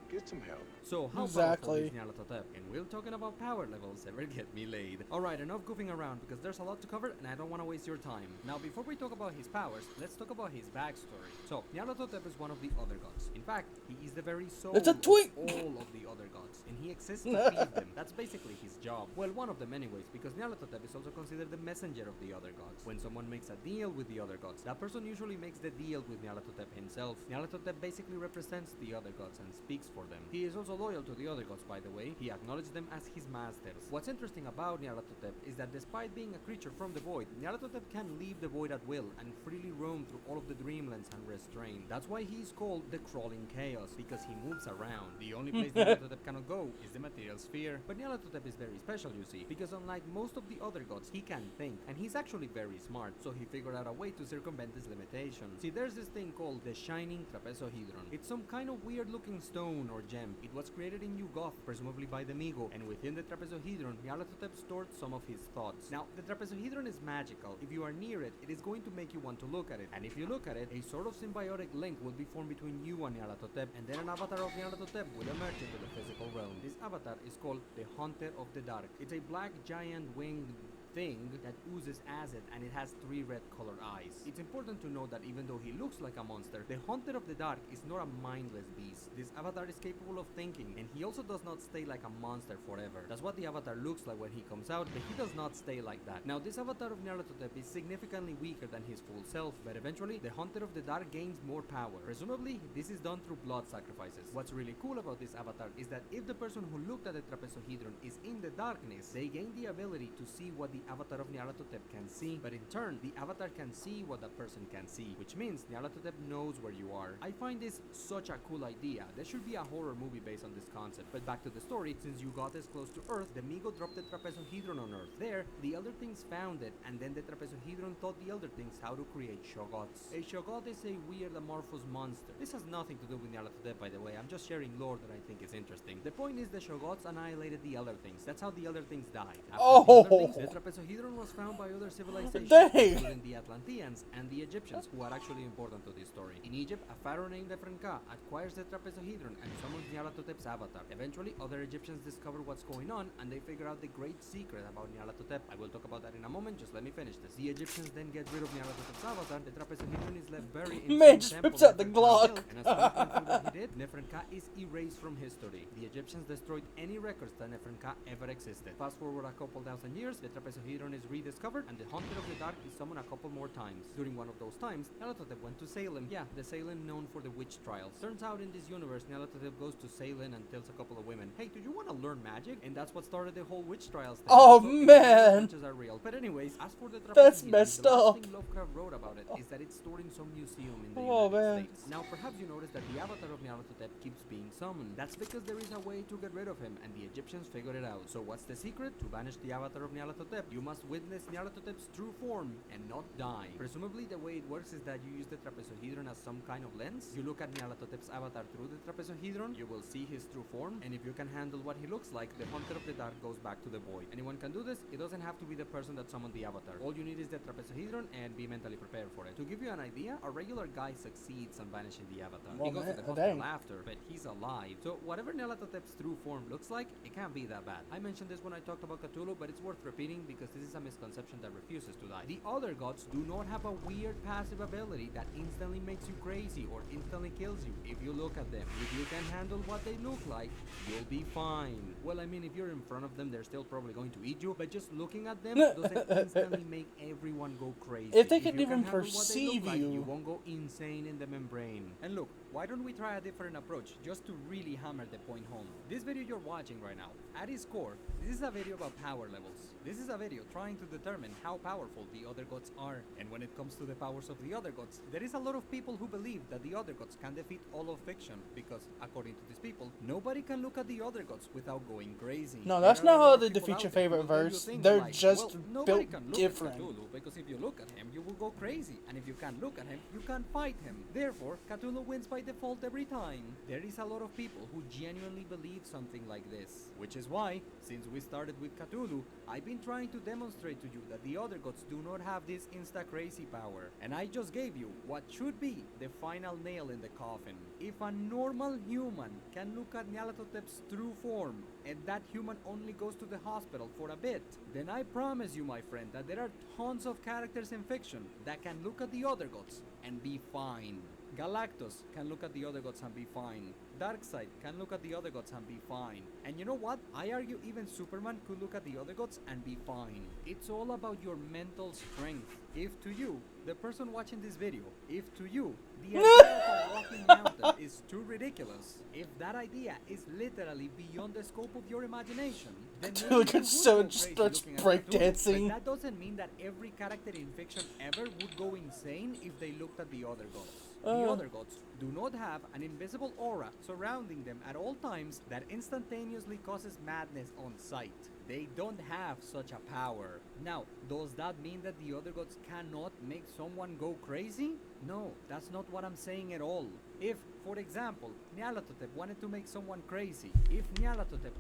Get some help. So, how Exactly. powerful is Nyarlathotep? And we're talking about power levels, ever get me laid. Alright, enough goofing around, because there's a lot to cover and I don't want to waste your time. Now, before we talk about his powers, let's talk about his backstory. So, Nyarlathotep is one of the other gods. In fact, he is the very soul It's a of twink! all of the other gods, and he exists to feed them. That's basically his job. Well, one of them anyways, because Nyarlathotep is also considered the messenger of the other gods. When someone makes a deal with the other gods, that person usually makes the deal with Nyarlathotep himself. Nyarlathotep basically represents the other gods and speaks for them. He is also loyal to the other gods, by the way. He acknowledged them as his masters. What's interesting about Nyarlathotep is that despite being a creature from the void, Nyarlathotep can leave the void at will and freely roam through all of the dreamlands unrestrained. That's why he's called the crawling chaos, because he moves around. The only place Nyarlathotep cannot go is the material sphere. But Nyarlathotep is very special, you see, because unlike most of the other gods, he can think, and he's actually very smart, so he figured out a way to circumvent his limitations. See, there's this thing called the Shining Trapezohedron. It's some kind of weird looking stone or gem. It was created in New Goth, presumably by the Migo, and within the trapezohedron, Nyarlathotep stored some of his thoughts. Now, the trapezohedron is magical. If you are near it, it is going to make you want to look at it, and if you look at it, a sort of symbiotic link will be formed between you and Nyarlathotep, and then an avatar of Nyarlathotep will emerge into the physical realm. This avatar is called the Haunter of the Dark. It's a black giant winged thing that oozes acid, and it has 3 red colored eyes. It's important to note that even though he looks like a monster, the Haunter of the Dark is not a mindless beast. This avatar is capable of thinking, and he also does not stay like a monster forever. That's what the avatar looks like when he comes out, but he does not stay like that. Now, this avatar of Nyarlathotep is significantly weaker than his full self, but eventually the Haunter of the Dark gains more power. Presumably, this is done through blood sacrifices. What's really cool about this avatar is that if the person who looked at the trapezohedron is in the darkness, they gain the ability to see what the avatar of Nyarlathotep can see, but in turn, the avatar can see what that person can see, which means Nyarlathotep knows where you are. I find this such a cool idea. There should be a horror movie based on this concept. But back to the story, since you got as close to Earth, the Migo dropped the trapezohedron on Earth. There, the Elder Things found it, and then the trapezohedron taught the Elder Things how to create Shoggoths. A Shoggoth is a weird amorphous monster. This has nothing to do with Nyarlathotep, by the way. I'm just sharing lore that I think is interesting. The point is the Shoggoths annihilated the Elder Things. That's how the Elder Things died. After the Elder Things, the trapezohedron was found by other civilizations, Dang. including the Atlanteans and the Egyptians, who are actually important to this story. In Egypt, a pharaoh named Neferka acquires the trapezohedron and summons Nyarlathotep's avatar. Eventually, other Egyptians discover what's going on, and they figure out the great secret about Nyarlathotep. I will talk about that in a moment, just let me finish this. The Egyptians then get rid of Nyarlathotep's avatar, the trapezohedron is left buried in Man, some just temple whips out the Neferka Glock. built, and as punishment for what he did, Neferka is erased from history. The Egyptians destroyed any records that Neferka ever existed. Fast forward a couple thousand years, the trapezohedron is rediscovered, and the Hunter of the Dark is summoned a couple more times. During one of those times, Nyarlathotep went to Salem. Yeah, the Salem known for the witch trials. Turns out in this universe, Nyarlathotep goes to Salem and tells a couple of women, "Hey, do you want to learn magic?" And that's what started the whole witch trials thing. Oh, So, if man. witches are real. But anyways, as for the That's trapezohedron, messed the last up. thing Lovecraft wrote about it is that it's stored in some museum in the Oh, United man. States. Now, perhaps you noticed that the avatar of Nyarlathotep keeps being summoned. That's because there is a way to get rid of him, and the Egyptians figured it out. So what's the secret? To banish the avatar of Nyarlathotep, you must witness Nyarlathotep's true form and not die. Presumably, the way it works is that you use the trapezohedron as some kind of lens. You look at Nyarlathotep's avatar through the trapezohedron, you will see his true form, and if you can handle what he looks like, the Hunter of the Dark goes back to the boy. Anyone can do this. It doesn't have to be the person that summoned the avatar. All you need is the trapezohedron and be mentally prepared for it. To give you an idea, a regular guy succeeds on banishing the avatar. Oh, He goes to man, the hospital dang. after, but he's alive. So whatever Nyarlathotep's true form looks like, it can't be that bad. I mentioned this when I talked about Cthulhu, but it's worth repeating because this is a misconception that refuses to die. The other gods do not have a weird passive ability that instantly makes you crazy or instantly kills you if you look at them. If you can handle what they look like, you'll be fine. Well, I mean, if you're in front of them, they're still probably going to eat you, but just looking at them doesn't instantly make everyone go crazy. If they can you even handle what they look perceive like, you. you won't go insane in the membrane. And look, why don't we try a different approach just to really hammer the point home? This video you're watching right now, at its core, this is a video about power levels. This is a video trying to determine how powerful the other gods are. And when it comes to the powers of the other gods, there is a lot of people who believe that the other gods can defeat all of fiction because, according to these people, nobody can look at the other gods without going crazy. No, that's There are not a lot how of they people defeat out your there who favorite will tell you verse. things They're like, just well, nobody built can look different. At Cthulhu because if you look at him, you will go crazy, and if you can't look at him, you can't fight him. Therefore, Cthulhu wins by default every time. There is a lot of people who genuinely believe something like this, which is why, since we started with Cthulhu, I've been trying to demonstrate to you that the other gods do not have this insta-crazy power. And I just gave you what should be the final nail in the coffin. If a normal human can look at Nyarlathotep's true form, and that human only goes to the hospital for a bit, then I promise you, my friend, that there are tons of characters in fiction that can look at the other gods and be fine. Galactus can look at the other gods and be fine. Darkseid can look at the other gods and be fine. And you know what? I argue even Superman could look at the other gods and be fine. It's all about your mental strength. If to you, the person watching this video, if to you, the idea of a walking mountain is too ridiculous, if that idea is literally beyond the scope of your imagination, then maybe Look you at would so go crazy starts looking at breakdancing. Cthulhu. But that doesn't mean that every character in fiction ever would go insane if they looked at the other gods. The other gods do not have an invisible aura surrounding them at all times that instantaneously causes madness on sight. They don't have such a power. Now, does that mean that the other gods cannot make someone go crazy? No, that's not what I'm saying at all. If, for example, Nyarlathotep wanted to make someone crazy, if Nyarlathotep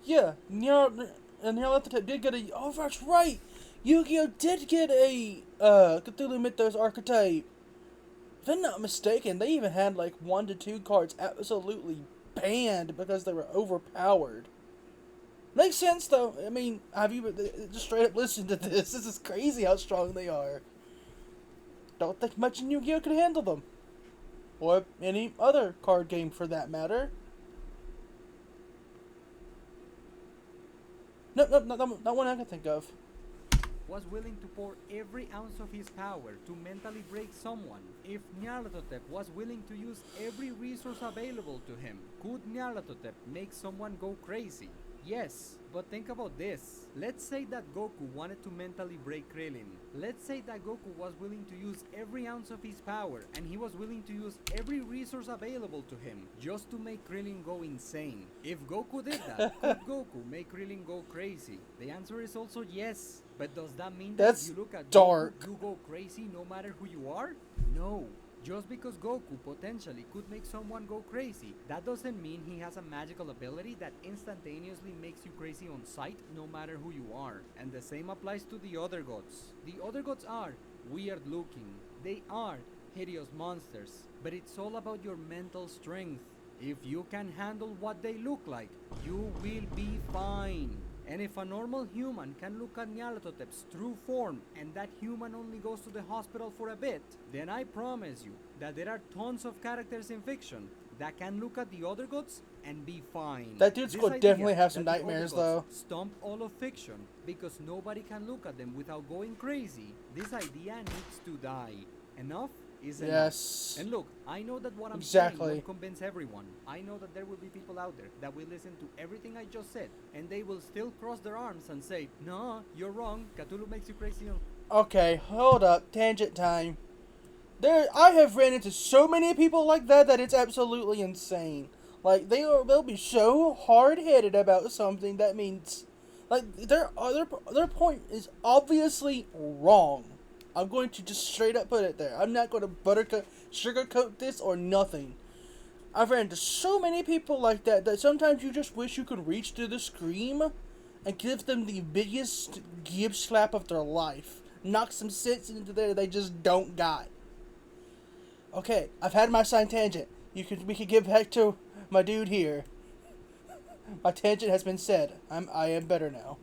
Yeah, Nyarlathotep did get a. Oh, that's right. Yu-Gi-Oh did get a Cthulhu Mythos archetype. If I'm not mistaken, they even had like 1 to 2 cards absolutely banned because they were overpowered. Makes sense though. I mean, have you just straight up listened to this? This is crazy how strong they are. Don't think much in Yu-Gi-Oh could handle them, or any other card game for that matter. No, not one I can think of. was willing to pour every ounce of his power to mentally break someone, if Nyarlathotep was willing to use every resource available to him, could Nyarlathotep make someone go crazy? Yes, but think about this. Let's say that Goku wanted to mentally break Krillin. Let's say that Goku was willing to use every ounce of his power, and he was willing to use every resource available to him just to make Krillin go insane. If Goku did that, could Goku make Krillin go crazy? The answer is also yes. But does that mean that That's if you look at dark. Goku, you go crazy no matter who you are? No. Just because Goku potentially could make someone go crazy, that doesn't mean he has a magical ability that instantaneously makes you crazy on sight no matter who you are. And the same applies to the other gods. The other gods are weird looking. They are hideous monsters. But it's all about your mental strength. If you can handle what they look like, you will be fine. And if a normal human can look at Nyarlathotep's true form and that human only goes to the hospital for a bit, then I promise you that there are tons of characters in fiction that can look at the other gods and be fine. That dude's This gonna idea definitely have some that the other nightmares, gods though. Stomp all of fiction because nobody can look at them without going crazy. This idea needs to die. Enough is enough. Yes. And look, I know that what I'm Exactly. saying won't convince everyone. I know that there will be people out there that will listen to everything I just said, and they will still cross their arms and say, "No, you're wrong. Cthulhu makes you crazy." Okay, hold up. Tangent time. I have ran into so many people like that it's absolutely insane. Like, they'll be so hard-headed about something that means, like, their point is obviously wrong. I'm going to just straight up put it there. I'm not going to sugarcoat this or nothing. I've ran into so many people like that sometimes you just wish you could reach through the screen and give them the biggest gib slap of their life. Knock some sense into there they just don't got. Okay, I've had my side tangent. We could get back to my dude here. My tangent has been said. I am better now.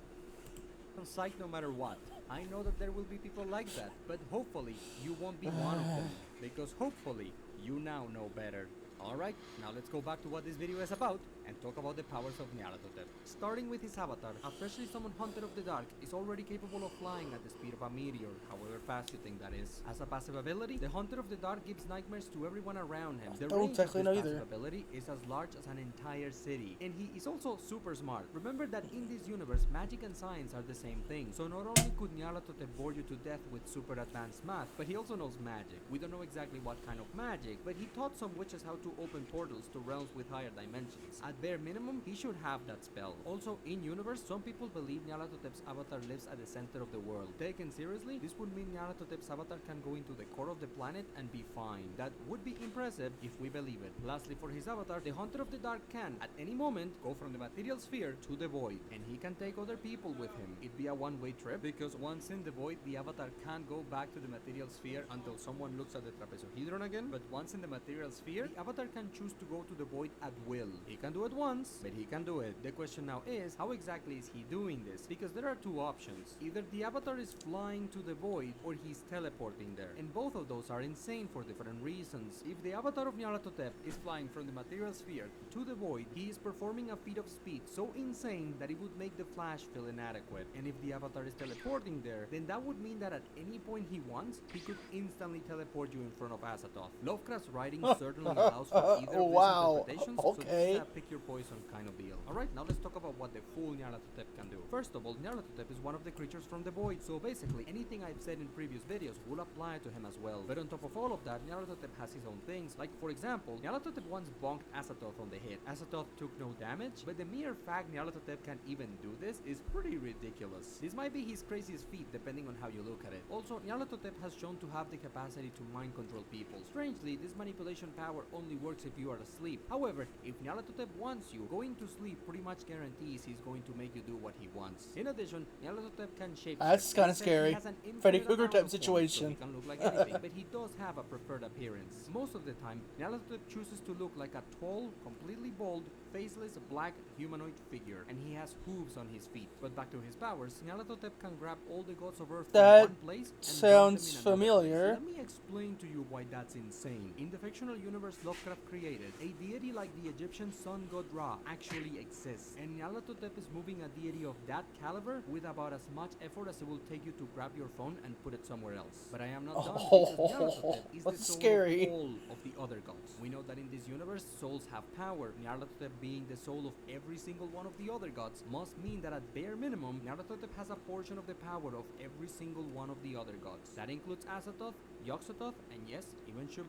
On sight no matter what. I know that there will be people like that, but hopefully you won't be one of them, because hopefully you now know better. Alright, now let's go back to what this video is about and talk about the powers of Nyarlathotep. Starting with his avatar, a freshly summoned Hunter of the Dark is already capable of flying at the speed of a meteor, however fast you think that is. As a passive ability, the Hunter of the Dark gives nightmares to everyone around him. The range of his passive ability is as large as an entire city, and he is also super smart. Remember that in this universe, magic and science are the same thing, so not only could Nyarlathotep bore you to death with super advanced math, but he also knows magic. We don't know exactly what kind of magic, but he taught some witches how to open portals to realms with higher dimensions. At bare minimum, he should have that spell. Also, in universe, some people believe Nyarlathotep's avatar lives at the center of the world. Taken seriously, this would mean Nyarlathotep's avatar can go into the core of the planet and be fine. That would be impressive if we believe it. Lastly, for his avatar, the Hunter of the Dark can, at any moment, go from the material sphere to the void, and he can take other people with him. It'd be a one-way trip, because once in the void, the avatar can't go back to the material sphere until someone looks at the trapezohedron again, but once in the material sphere, the avatar can choose to go to the void at will. He can do it once, but he can do it. The question now is, how exactly is he doing this? Because there are two options. Either the avatar is flying to the void, or he's teleporting there. And both of those are insane for different reasons. If the avatar of Nyarlathotep is flying from the material sphere to the void, he is performing a feat of speed so insane that it would make the Flash feel inadequate. And if the avatar is teleporting there, then that would mean that at any point he wants, he could instantly teleport you in front of Azathoth. Lovecraft's writing certainly allows for either of these interpretations, so this is a pick your poison kind of deal. Alright, now let's talk about what the full Nyarlathotep can do. First of all, Nyarlathotep is one of the creatures from the void, so basically anything I've said in previous videos will apply to him as well. But on top of all of that, Nyarlathotep has his own things, like for example, Nyarlathotep once bonked Azathoth on the head. Azathoth took no damage, but the mere fact Nyarlathotep can even do this is pretty ridiculous. This might be his craziest feat depending on how you look at it. Also, Nyarlathotep has shown to have the capacity to mind control people. Strangely, this manipulation power only works if you are asleep. However, if Nyarlathotep wants you, going to sleep pretty much guarantees he's going to make you do what he wants. In addition, Nyarlathotep can shape. That's kind of scary. Freddy Krueger type situation. So he can look like anything, but he does have a preferred appearance. Most of the time, Nyarlathotep chooses to look like a tall, completely bald, faceless, black humanoid figure, and he has hooves on his feet. But back to his powers, Nyarlathotep can grab all the gods of Earth from one place and sounds drop them in another familiar. place. Let me explain to you why that's insane. In the fictional universe Lovecraft created, a deity like the Egyptian sun god Ra actually exists, and Nyarlathotep is moving a deity of that caliber with about as much effort as it will take you to grab your phone and put it somewhere else. But I am not done, because Nyarlathotep is the That's soul scary. of all of the other gods. We know that in this universe, souls have power. Nyarlathotep being the soul of every single one of the other gods must mean that at bare minimum, Nyarlathotep has a portion of the power of every single one of the other gods. That includes Azathoth, Yog-Sothoth, and yes, even Shub.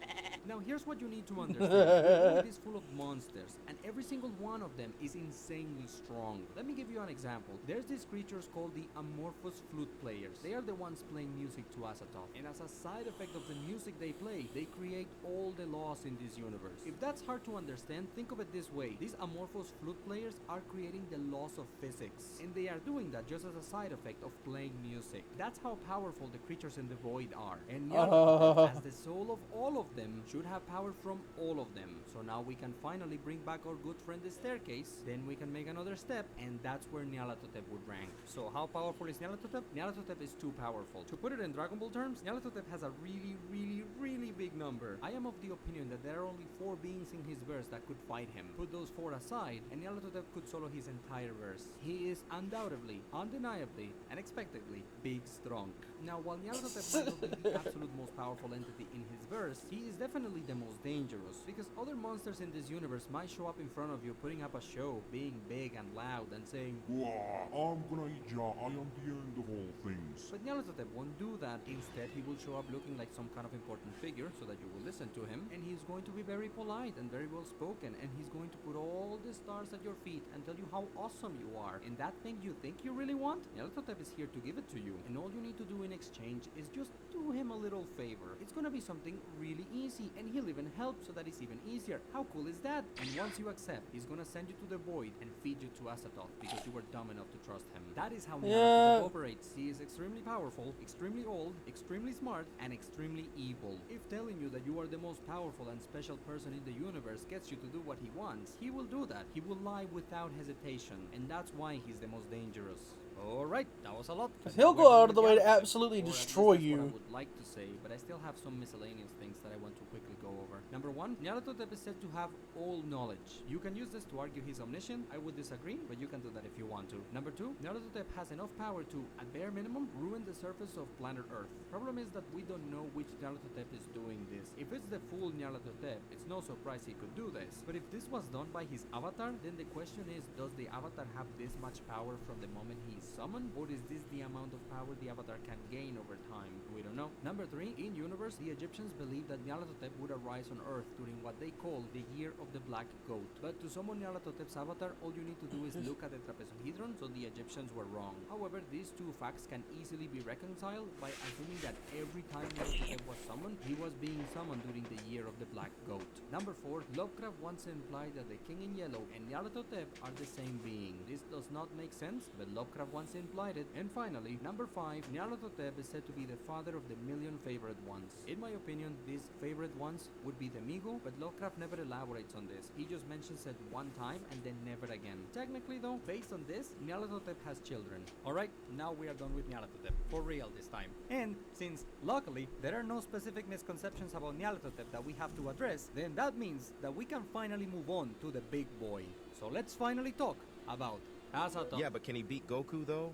Now here's what you need to understand. The world is full of monsters, and every single one of them is insanely strong. Let me give you an example. There's these creatures called the amorphous flute players. They are the ones playing music to Azathoth, and as a side effect of the music they play, they create all the laws in this universe. If that's hard to understand, think of it this way. These amorphous flute players are creating the laws of physics, and they are doing that just as a side effect of playing music. That's how powerful the creatures in the void are. And Nyarlathotep, as the soul of all of them, should have power from all of them. So now we can finally bring back our good friend the staircase, then we can make another step, and that's where Nyarlathotep would rank. So how powerful is Nyarlathotep? Nyarlathotep is too powerful. To put it in Dragon Ball terms, Nyarlathotep has a really big number. I am of the opinion that there are only 4 beings in his verse that could fight him. Put those 4 aside, and Nyarlathotep could solo his entire verse. He is undoubtedly, undeniably, and expectedly big strong. Now, while Nyarlathotep might not be the absolute most powerful entity in his verse, he is definitely the most dangerous, because other monsters in this universe might show up in front of you putting up a show, being big and loud and saying, "Wah, I'm gonna eat ya, I am the end of all things." but Nyarlathotep won't do that. Instead, he will show up looking like some kind of important figure so that you will listen to him, and he's going to be very polite and very well spoken, and he's going to put all the stars at your feet and tell you how awesome you are. And that thing you think you really want, Nyarlathotep is here to give it to you, and all you need to do in exchange is just do him a little favor. It's gonna be something really easy, and he'll even help so that it's even easier. How cool is that? And once you accept, he's gonna send you to the void and feed you to Azathoth because you were dumb enough to trust him. That is how Nyarlathotep operates. He is extremely powerful, extremely old, extremely smart, and extremely evil. If telling you that you are the most powerful and special person in the universe gets you to do what he wants, he will do that. He will lie without hesitation, and that's why he's the most dangerous. Alright, that was a lot. He'll go out of the way to absolutely destroy you. What I would like to say, but I still have some miscellaneous things that I want to quickly go over. Number 1, Nyarlathotep is said to have all knowledge. You can use this to argue he's omniscient. I would disagree, but you can do that if you want to. Number 2, Nyarlathotep has enough power to, at bare minimum, ruin the surface of planet Earth. Problem is that we don't know which Nyarlathotep is doing this. If it's the full Nyarlathotep, it's no surprise he could do this. But if this was done by his avatar, then the question is, does the avatar have this much power from the moment he is summoned, or is this the amount of power the avatar can gain over time? We don't know. Number 3, in universe, the Egyptians believed that Nyarlathotep would arise on Earth during what they call the Year of the Black Goat. But to summon Nyarlathotep's avatar, all you need to do is look at the trapezohedron, so the Egyptians were wrong. However, these two facts can easily be reconciled by assuming that every time Nyarlathotep was summoned, he was being summoned during the Year of the Black Goat. Number 4, Lovecraft once implied that the King in Yellow and Nyarlathotep are the same being. This does not make sense, but Lovecraft once implied it. And finally, number 5, Nyarlathotep is said to be the father of the million favorite ones. In my opinion, these favorite ones would be the Migo, but Lovecraft never elaborates on this. He just mentions it one time and then never again. Technically though, based on this, Nyarlathotep has children. Alright, now we are done with Nyarlathotep. For real this time. And since, luckily, there are no specific misconceptions about Nyarlathotep that we have to address, then that means that we can finally move on to the big boy. So let's finally talk about Azathoth. Yeah, but can he beat Goku though?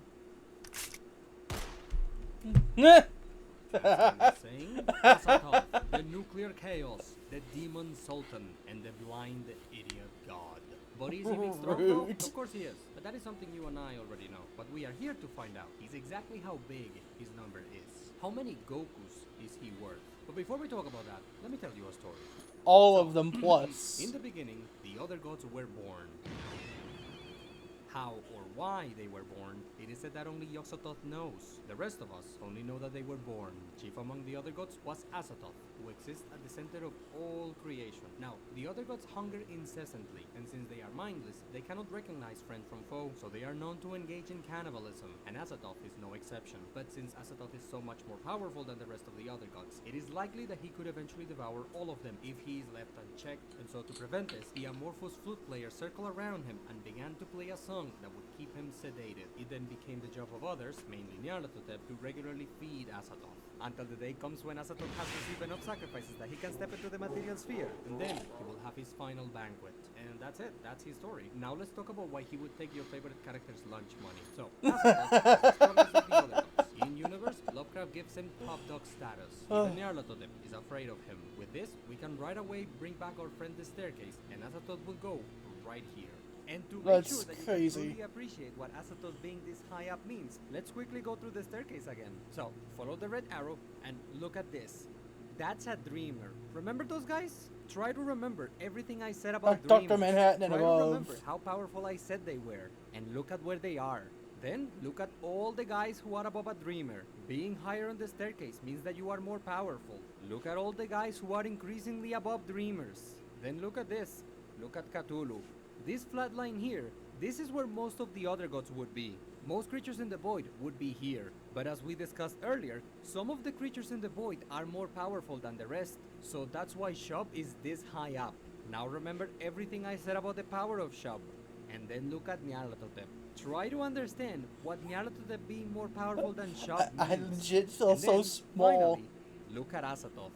Saying Azathoth, the nuclear chaos, the demon sultan, and the blind idiot god. But is he being strong though? Rude. Of course he is. But that is something you and I already know. But we are here to find out is exactly how big his number is. How many Gokus is he worth? But before we talk about that, let me tell you a story. All of them plus. In the beginning, the other gods were born. How or why they were born, it is said that only Yog-Sothoth knows. The rest of us only know that they were born. Chief among the other gods was Azathoth, who exists at the center of all creation. Now, the other gods hunger incessantly, and since they are mindless, they cannot recognize friend from foe, so they are known to engage in cannibalism, and Azathoth is no exception. But since Azathoth is so much more powerful than the rest of the other gods, it is likely that he could eventually devour all of them if he is left unchecked. And so to prevent this, the amorphous flute players circled around him and began to play a song that would keep him sedated. It then became the job of others, mainly Nyarlathotep, to regularly feed Azathoth, until the day comes when Azathoth has received enough sacrifices that he can step into the material sphere, and then he will have his final banquet. And that's it, that's his story. Now let's talk about why he would take your favorite character's lunch money. So, Azathoth struggles with the other gods. In universe, Lovecraft gives him top dog status. Even Nyarlathotep is afraid of him. With this, we can right away bring back our friend the staircase, and Azathoth will go right here. And to make That's sure that you crazy. can truly appreciate what Azathoth being this high up means, let's quickly go through the staircase again. So, follow the red arrow and look at this. That's a dreamer. Remember those guys? Try to remember everything I said about Like Dr. dreamers. Manhattan and Try to above. remember how powerful I said they were. And look at where they are. Then look at all the guys who are above a dreamer. Being higher on the staircase means that you are more powerful. Look at all the guys who are increasingly above dreamers. Then look at this. Look at Cthulhu. This flat line here, this is where most of the other gods would be. Most creatures in the void would be here. But as we discussed earlier, some of the creatures in the void are more powerful than the rest. So that's why Shub is this high up. Now remember everything I said about the power of Shub. And then look at Nyarlathotep. Try to understand what Nyarlathotep being more powerful than Shub I means. legit feel And so then, small. Finally, look at Azathoth.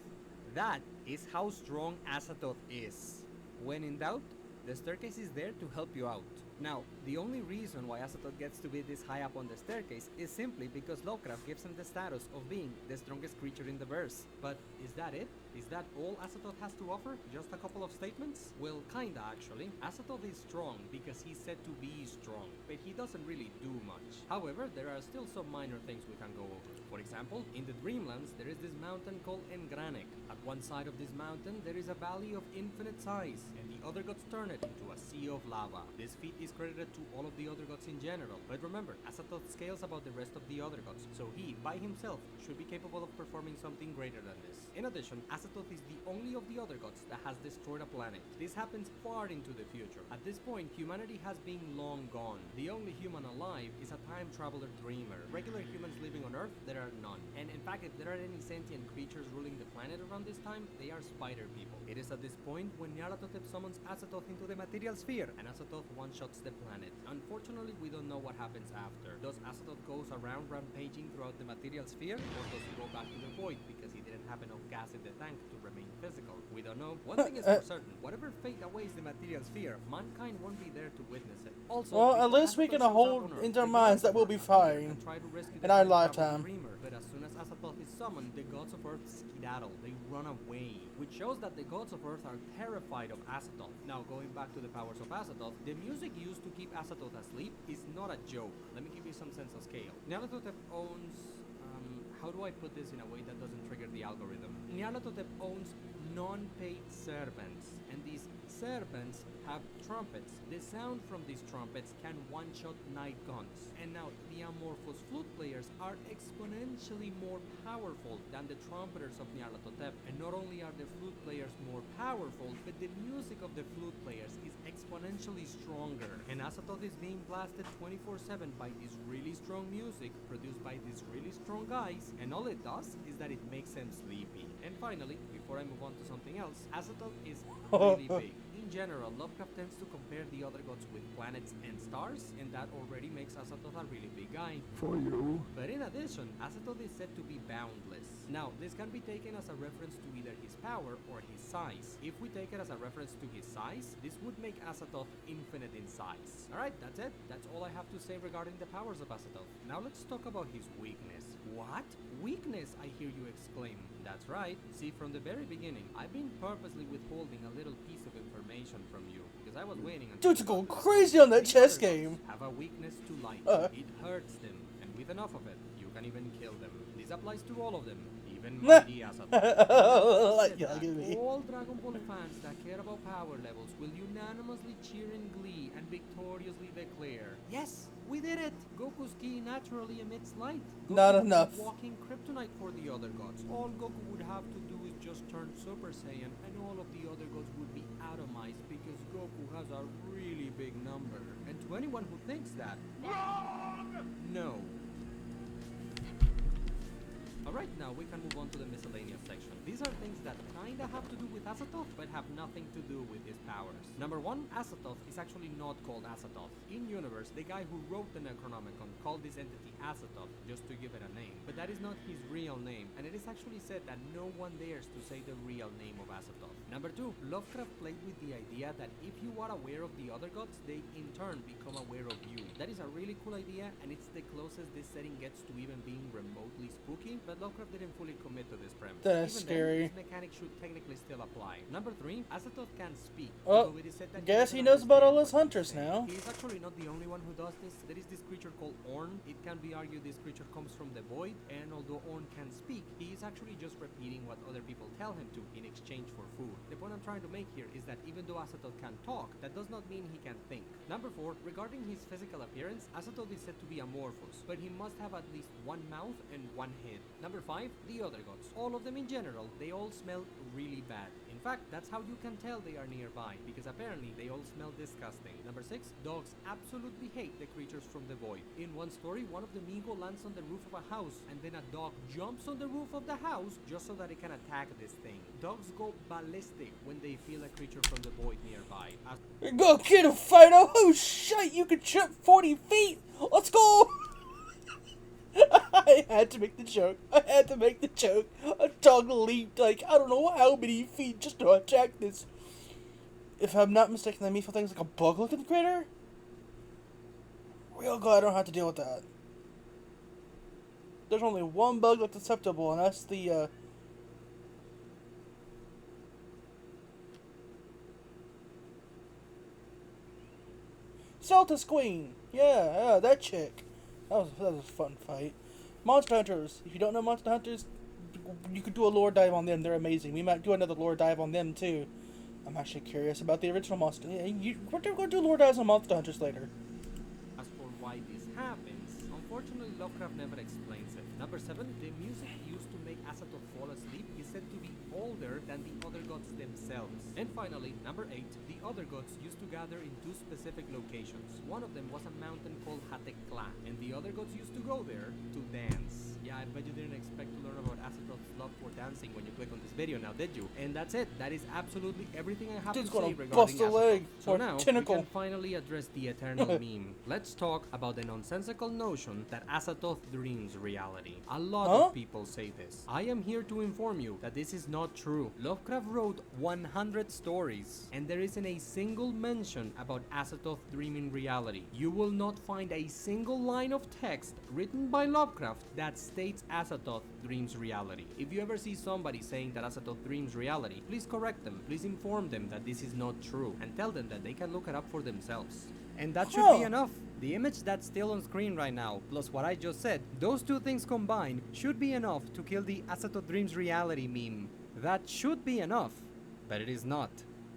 That is how strong Azathoth is. When in doubt, the staircase is there to help you out. Now, the only reason why Azathoth gets to be this high up on the staircase is simply because Lovecraft gives him the status of being the strongest creature in the verse. But is that it? Is that all Azathoth has to offer? Just a couple of statements? Well, kinda actually. Azathoth is strong because he's said to be strong, but he doesn't really do much. However, there are still some minor things we can go over. For example, in the Dreamlands, there is this mountain called Engranek. At one side of this mountain, there is a valley of infinite size, and the other gods turn it into a sea of lava. This feat is credited to all of the other gods in general, but remember, Azathoth scales about the rest of the other gods, so he, by himself, should be capable of performing something greater than this. In addition, Azathoth is the only of the other gods that has destroyed a planet. This happens far into the future. At this point, humanity has been long gone. The only human alive is a time traveler dreamer. Regular humans living on Earth, there are none. And in fact, if there are any sentient creatures ruling the planet around this time, they are spider people. It is at this point when Nyarlathotep summons Azathoth into the material sphere, and Azathoth one-shots the planet. Unfortunately, we don't know what happens after. Does Azathoth goes around rampaging throughout the material sphere, or does he go back to the void because he didn't have enough gas in the tank to remain physical? We don't know. One thing is for certain, whatever fate awaits the material sphere, mankind won't be there to witness it. Also, Well, at before least we Azathoth can shows up hold on Earth, in their the minds gods that of we'll Earth be appear fine and try to rescue the in our time traveling lifetime. dreamer. But as soon as Azathoth is summoned, the gods of Earth skedaddle. They run away, which shows that the gods of Earth are terrified of Azathoth. Now, going back to the powers of Azathoth, the music used to keep Azathoth asleep is not a joke. Let me give you some sense of scale. Nyarlathotep owns... how do I put this in a way that doesn't trigger the algorithm? Nyarlathotep owns non-paid servants, and these servants have trumpets. The sound from these trumpets can one-shot night guns. And now, the amorphous flute players are exponentially more powerful than the trumpeters of Nyarlathotep. And not only are the flute players more powerful, but the music of the flute players is exponentially stronger. And Azathoth is being blasted 24/7 by this really strong music produced by these really strong guys, and all it does is that it makes them sleepy. And finally, before I move on to something else, Azathoth is really big. In general, Lovecraft tends to compare the other gods with planets and stars, and that already makes Azathoth a really big guy. For you. But in addition, Azathoth is said to be boundless. Now, this can be taken as a reference to either his power or his size. If we take it as a reference to his size, this would make Azathoth infinite in size. Alright, that's it. That's all I have to say regarding the powers of Azathoth. Now let's talk about his weakness. What? Weakness, I hear you exclaim. That's right. See, from the very beginning, I've been purposely withholding a little piece of information from you, because I was waiting until... Dude's going crazy on that These chess other gods game. have a weakness to light. It hurts them, and with enough of it, you can even kill them. This applies to all of them, even mighty Azathoth. Like, Said yeah, that, give me. all Dragon Ball fans that care about power levels will unanimously cheer in glee and victoriously declare, yes, we did it! Goku's ki naturally emits light. Goku Not is enough. walking kryptonite for the other gods. All Goku would have to do is just turn Super Saiyan, and all of the other gods would be atomized because Goku has a really big number. And to anyone who thinks that, no. Alright, now we can move on to the miscellaneous section. These are things that kinda have to do with Azathoth, but have nothing to do with his powers. Number one, Azathoth is actually not called Azathoth. In universe, the guy who wrote the Necronomicon called this entity Azathoth, just to give it a name. But that is not his real name, and it is actually said that no one dares to say the real name of Azathoth. Number two, Lovecraft played with the idea that if you are aware of the other gods, they in turn become aware of you. That is a really cool idea, and it's the closest this setting gets to even being remotely spooky, but Lovecraft didn't fully commit to this premise. That's Even scary. then, this mechanic should technically still apply. Number 3, Azathoth can speak. Oh, although it is said that guess he doesn't knows about all understand his what hunters he's saying. now. He is actually not the only one who does this. There is this creature called Orn. It can be argued this creature comes from the void, and although Orn can speak, he is actually just repeating what other people tell him to in exchange for food. The point I'm trying to make here is that even though Azathoth can talk, that does not mean he can think. Number 4, regarding his physical appearance, Azathoth is said to be amorphous, but he must have at least one mouth and one head. Number 5, the other gods. All of them in general, they all smell really bad. In fact, that's how you can tell they are nearby, because apparently they all smell disgusting. Number 6, dogs absolutely hate the creatures from the void. In one story, one of the Migo lands on the roof of a house, and then a dog jumps on the roof of the house just so that it can attack this thing. Dogs go ballistic when they feel a creature from the void nearby. Go get a Fido! Oh shit, you can jump 40 feet! Let's go! I had to make the joke. A dog leaped like, I don't know how many feet just to attack this. If I'm not mistaken, that means for things like a bug-looking critter? Real glad I don't have to deal with that. There's only one bug that's acceptable, and that's the, Celtis Queen! Yeah, that chick. That was a fun fight. Monster Hunters. If you don't know Monster Hunters, you could do a lore dive on them. They're amazing. We might do another lore dive on them, too. I'm actually curious about the original Monster. We're going to do lore dives on Monster Hunters later. As for why this happens, unfortunately Lovecraft never explains it. Number 7, the music used to make Azathoth fall asleep is said to be older than the other gods themselves. And finally, number 8, the other gods used to gather in 2 specific locations. One of them was a mountain called Hatekla, and the other gods used to go there to dance. Yeah, I bet you didn't expect to learn about Azathoth's love for dancing when you click on this video now, did you? And that's it. That is absolutely everything I have Dude's to say gonna regarding bust a Azathoth. leg So or now, tentacle. we can finally address the eternal meme. Let's talk about the nonsensical notion that Azathoth dreams reality. A lot of people say this. I am here to inform you that this is not true. Lovecraft wrote 100 stories, and there isn't a single mention about Azathoth dreaming reality. You will not find a single line of text written by Lovecraft that states Azathoth dreams reality. If you ever see somebody saying that Azathoth dreams reality, please correct them. Please inform them that this is not true, and tell them that they can look it up for themselves. And that should be enough. The image that's still on screen right now, plus what I just said, those 2 things combined should be enough to kill the Azathoth dreams reality meme. That should be enough, but it is not,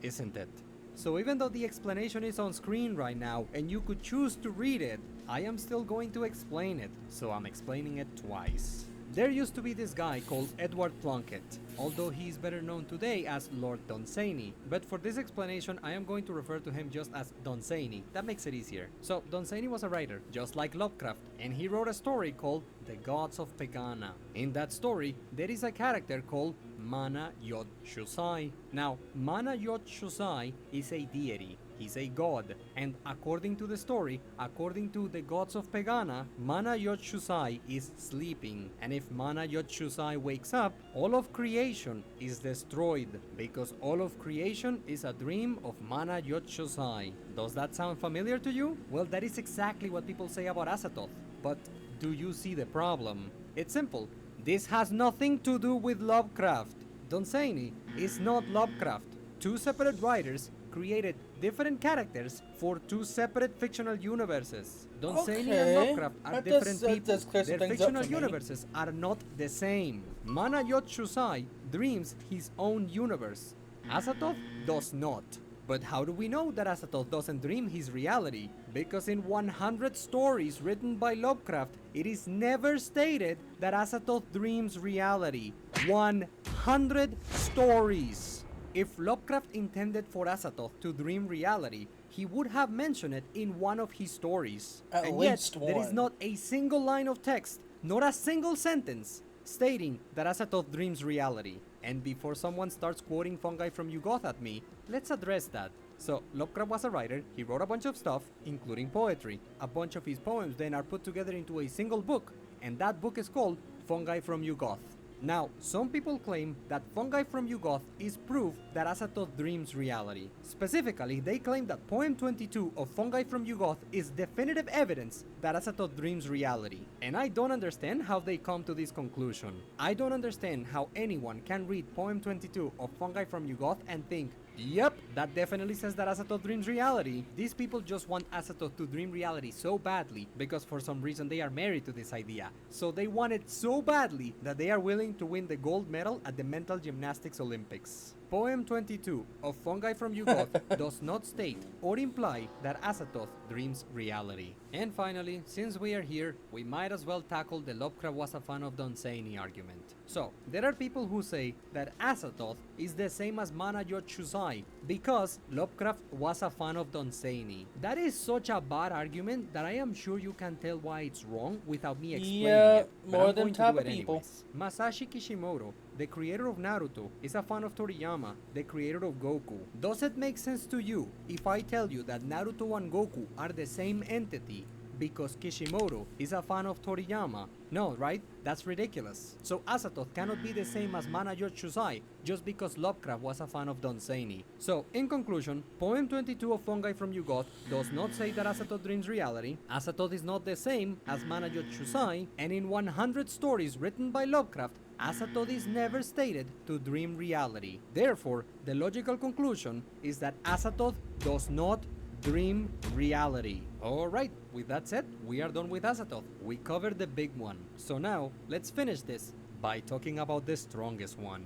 isn't it? So even though the explanation is on screen right now, and you could choose to read it, I am still going to explain it, so I'm explaining it twice. There used to be this guy called Edward Plunkett, although he is better known today as Lord Dunsany. But for this explanation, I am going to refer to him just as Dunsany. That makes it easier. So, Dunsany was a writer, just like Lovecraft, and he wrote a story called The Gods of Pegana. In that story, there is a character called Mana Yod Shusai. Now, Mana Yod Shusai is a deity. He's a god, and according to the story, according to the gods of Pegana, Mana Yod Shusai is sleeping, and if Mana Yod Shusai wakes up, all of creation is destroyed, because all of creation is a dream of Mana Yod Shusai. Does that sound familiar to you? Well, that is exactly what people say about Azathoth, but do you see the problem? It's simple. This has nothing to do with Lovecraft. Dunsany is not Lovecraft. 2 separate writers created different characters for 2 separate fictional universes. Dunsany and Lovecraft are different people. Their fictional universes are not the same. Mana Yod Shusai dreams his own universe. Azathoth does not. But how do we know that Azathoth doesn't dream his reality? Because in 100 stories written by Lovecraft, it is never stated that Azathoth dreams reality. 100 stories! If Lovecraft intended for Azathoth to dream reality, he would have mentioned it in one of his stories. At least yet, there is one. not a single line of text, not a single sentence, stating that Azathoth dreams reality. And before someone starts quoting fungi from Yugoth at me, let's address that. So, Lovecraft was a writer, he wrote a bunch of stuff, including poetry. A bunch of his poems then are put together into a single book, and that book is called Fungi from Yugoth. Now, some people claim that fungi from Yugoth is proof that Azathoth dreams reality. Specifically, they claim that Poem 22 of Fungi from Yugoth is definitive evidence that Azathoth dreams reality. And I don't understand how they come to this conclusion. I don't understand how anyone can read Poem 22 of Fungi from Yugoth and think, yep, that definitely says that Azathoth dreams reality. These people just want Azathoth to dream reality so badly because for some reason they are married to this idea. So they want it so badly that they are willing to win the gold medal at the Mental Gymnastics Olympics. Poem 22 of Fungi from Yugoth does not state or imply that Azathoth dreams reality. And finally, since we are here, we might as well tackle the Lovecraft was a fan of Dunsany argument. So, there are people who say that Azathoth is the same as Mana Yot Shuzai because Lovecraft was a fan of Dunsany. That is such a bad argument that I am sure you can tell why it's wrong without me explaining it. But more I'm than going to type do of it people. anyways. Masashi Kishimoto, the creator of Naruto, is a fan of Toriyama, the creator of Goku. Does it make sense to you if I tell you that Naruto and Goku are the same entity because Kishimoto is a fan of Toriyama? No, right? That's ridiculous. So Azathoth cannot be the same as Mana Yot Shuzai just because Lovecraft was a fan of Dunsany. So, in conclusion, Poem 22 of Fungi from Yugoth does not say that Azathoth dreams reality, Azathoth is not the same as Mana Yot Shuzai, and in 100 stories written by Lovecraft, Azathoth is never stated to dream reality. Therefore, the logical conclusion is that Azathoth does not dream reality. Alright, with that said, we are done with Azathoth. We covered the big one. So now, let's finish this by talking about the strongest one.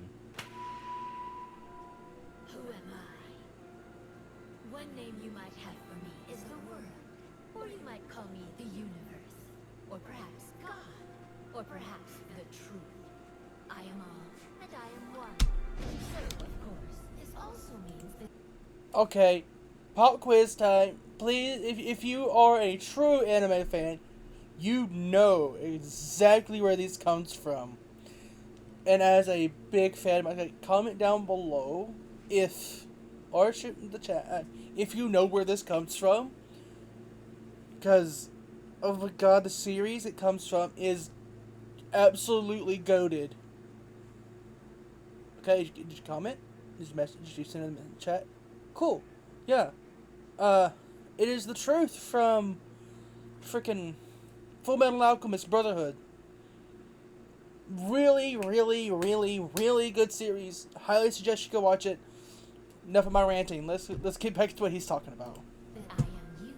Who am I? One name you might have for me is the world. Or you might call me the universe. Or perhaps God. Or perhaps the truth. I am all, and I am one. So, of course, this also means that... Okay, pop quiz time. Please, if you are a true anime fan, you know exactly where this comes from. And as a big fan, comment down below or shoot in the chat if you know where this comes from. Because, oh my god, the series it comes from is absolutely goated. Okay, did you comment? Did you send it in the chat? Cool. Yeah. It is the truth from freaking Full Metal Alchemist Brotherhood. Really, really, really, really good series. Highly suggest you go watch it. Enough of my ranting. Let's get back to what he's talking about. I am you.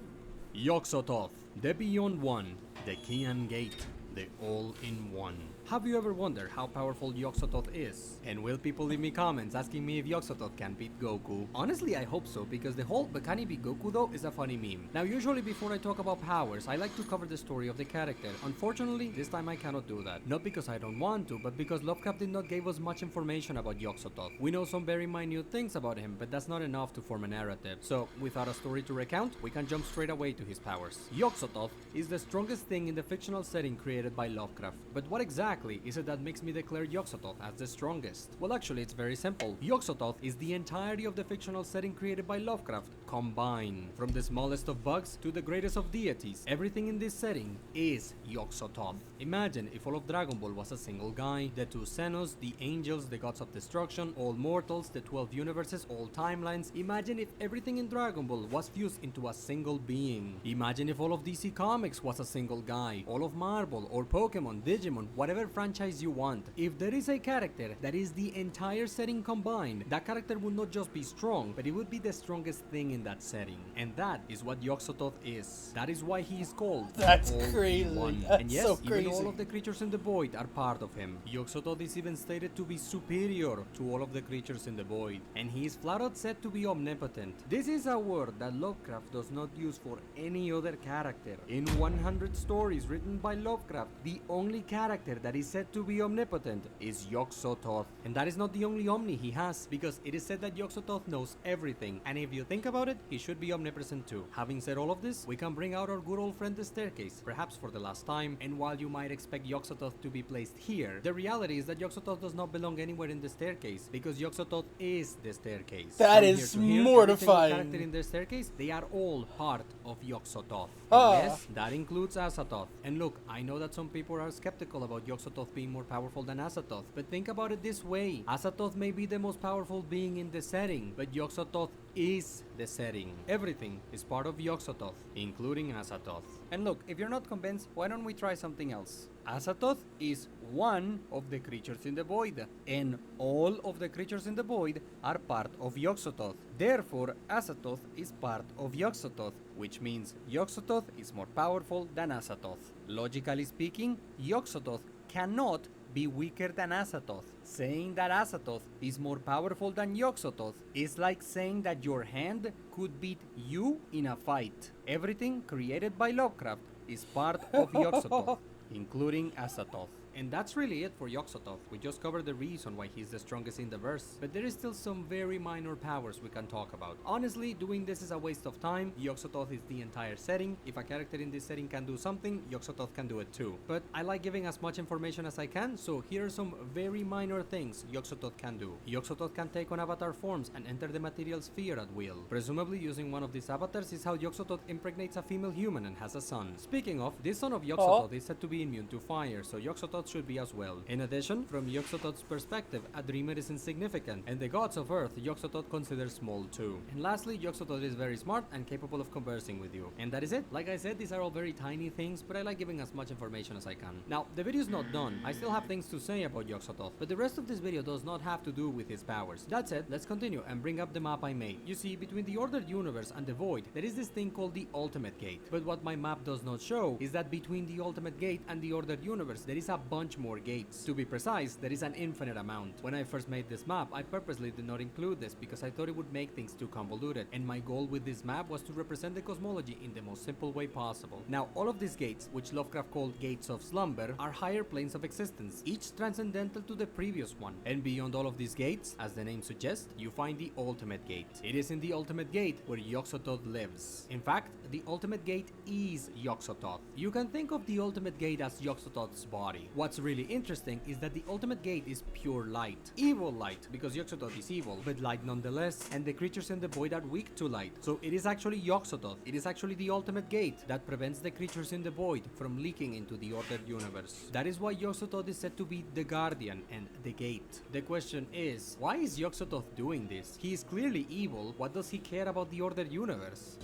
Yog-Sothoth, the Beyond One, the Kian Gate, the All-in-One. Have you ever wondered how powerful Yog-Sothoth is? And will people leave me comments asking me if Yog-Sothoth can beat Goku? Honestly, I hope so, because the whole "but can he beat Goku" though is a funny meme. Now, usually before I talk about powers, I like to cover the story of the character. Unfortunately, this time I cannot do that. Not because I don't want to, but because Lovecraft did not give us much information about Yog-Sothoth. We know some very minute things about him, but that's not enough to form a narrative. So, without a story to recount, we can jump straight away to his powers. Yog-Sothoth is the strongest thing in the fictional setting created by Lovecraft. But what exactly is it that makes me declare Yog-Sothoth as the strongest? Well, actually, it's very simple. Yog-Sothoth is the entirety of the fictional setting created by Lovecraft combined. From the smallest of bugs to the greatest of deities, everything in this setting is Yog-Sothoth. Imagine if all of Dragon Ball was a single guy, the two Xenos, the angels, the gods of destruction, all mortals, the 12 universes, all timelines. Imagine if everything in Dragon Ball was fused into a single being. Imagine if all of DC Comics was a single guy, all of Marvel, or Pokemon, Digimon, whatever franchise you want. If there is a character that is the entire setting combined, that character would not just be strong, but it would be the strongest thing in that setting. And that is what Yog-Sothoth is. That is why he is called That's All crazy. One. That's And yes, so even crazy. all of the creatures in the void are part of him. Yog-Sothoth is even stated to be superior to all of the creatures in the void, and he is flat out said to be omnipotent. This is a word that Lovecraft does not use for any other character. In 100 stories written by Lovecraft, the only character that is said to be omnipotent is Yog-Sothoth. And that is not the only Omni he has, because it is said that Yog-Sothoth knows everything, and if you think about it, he should be omnipresent too. Having said all of this, we can bring out our good old friend the staircase, perhaps for the last time, and while you might expect Yog-Sothoth to be placed here, the reality is that Yog-Sothoth does not belong anywhere in the staircase, because Yog-Sothoth is the staircase. That From is here to here, mortifying. every single character in the staircase, they are all part of Yog-Sothoth. Ah. Yes, that includes Azathoth. And look, I know that some people are skeptical about Yog-Sothoth Yog-Sothoth being more powerful than Azathoth, but think about it this way. Azathoth may be the most powerful being in the setting, but Yog-Sothoth is the setting. Everything is part of Yog-Sothoth, including Azathoth. And look, if you're not convinced, why don't we try something else? Azathoth is one of the creatures in the void, and all of the creatures in the void are part of Yog-Sothoth. Therefore, Azathoth is part of Yog-Sothoth, which means Yog-Sothoth is more powerful than Azathoth. Logically speaking, Yog-Sothoth cannot be weaker than Azathoth. Saying that Azathoth is more powerful than Yog-Sothoth is like saying that your hand could beat you in a fight. Everything created by Lovecraft is part of Yog-Sothoth, including Azathoth. And that's really it for Yog-Sothoth. We just covered the reason why he's the strongest in the verse, but there is still some very minor powers we can talk about. Honestly, doing this is a waste of time. Yog-Sothoth is the entire setting. If a character in this setting can do something, Yog-Sothoth can do it too. But I like giving as much information as I can, so here are some very minor things Yog-Sothoth can do. Yog-Sothoth can take on avatar forms and enter the material sphere at will. Presumably using one of these avatars is how Yog-Sothoth impregnates a female human and has a son. Speaking of, this son of Yog-Sothoth is said to be immune to fire, so Yog-Sothoth should be as well. In addition, from Yog-Sothoth's perspective, a dreamer is insignificant, and the gods of Earth Yog-Sothoth considers small too. And lastly, Yog-Sothoth is very smart and capable of conversing with you. And that is it. Like I said, these are all very tiny things, but I like giving as much information as I can. Now, the video is not done. I still have things to say about Yog-Sothoth, but the rest of this video does not have to do with his powers. That said, let's continue and bring up the map I made. You see, between the Ordered Universe and the Void, there is this thing called the Ultimate Gate. But what my map does not show is that between the Ultimate Gate and the Ordered Universe, there is a bunch more gates. To be precise, there is an infinite amount. When I first made this map, I purposely did not include this because I thought it would make things too convoluted, and my goal with this map was to represent the cosmology in the most simple way possible. Now, all of these gates, which Lovecraft called Gates of Slumber, are higher planes of existence, each transcendental to the previous one. And beyond all of these gates, as the name suggests, you find the Ultimate Gate. It is in the Ultimate Gate where Yog-Sothoth lives. In fact, the Ultimate Gate is Yog-Sothoth. You can think of the Ultimate Gate as Yog-Sothoth's body. What's really interesting is that the Ultimate Gate is pure light. Evil light, because Yog-Sothoth is evil, but light nonetheless, and the creatures in the void are weak to light. So it is actually Yog-Sothoth. It is actually the Ultimate Gate that prevents the creatures in the void from leaking into the Ordered Universe. That is why Yog-Sothoth is said to be the Guardian and the Gate. The question is, why is Yog-Sothoth doing this? He is clearly evil. What does he care about the Ordered Universe?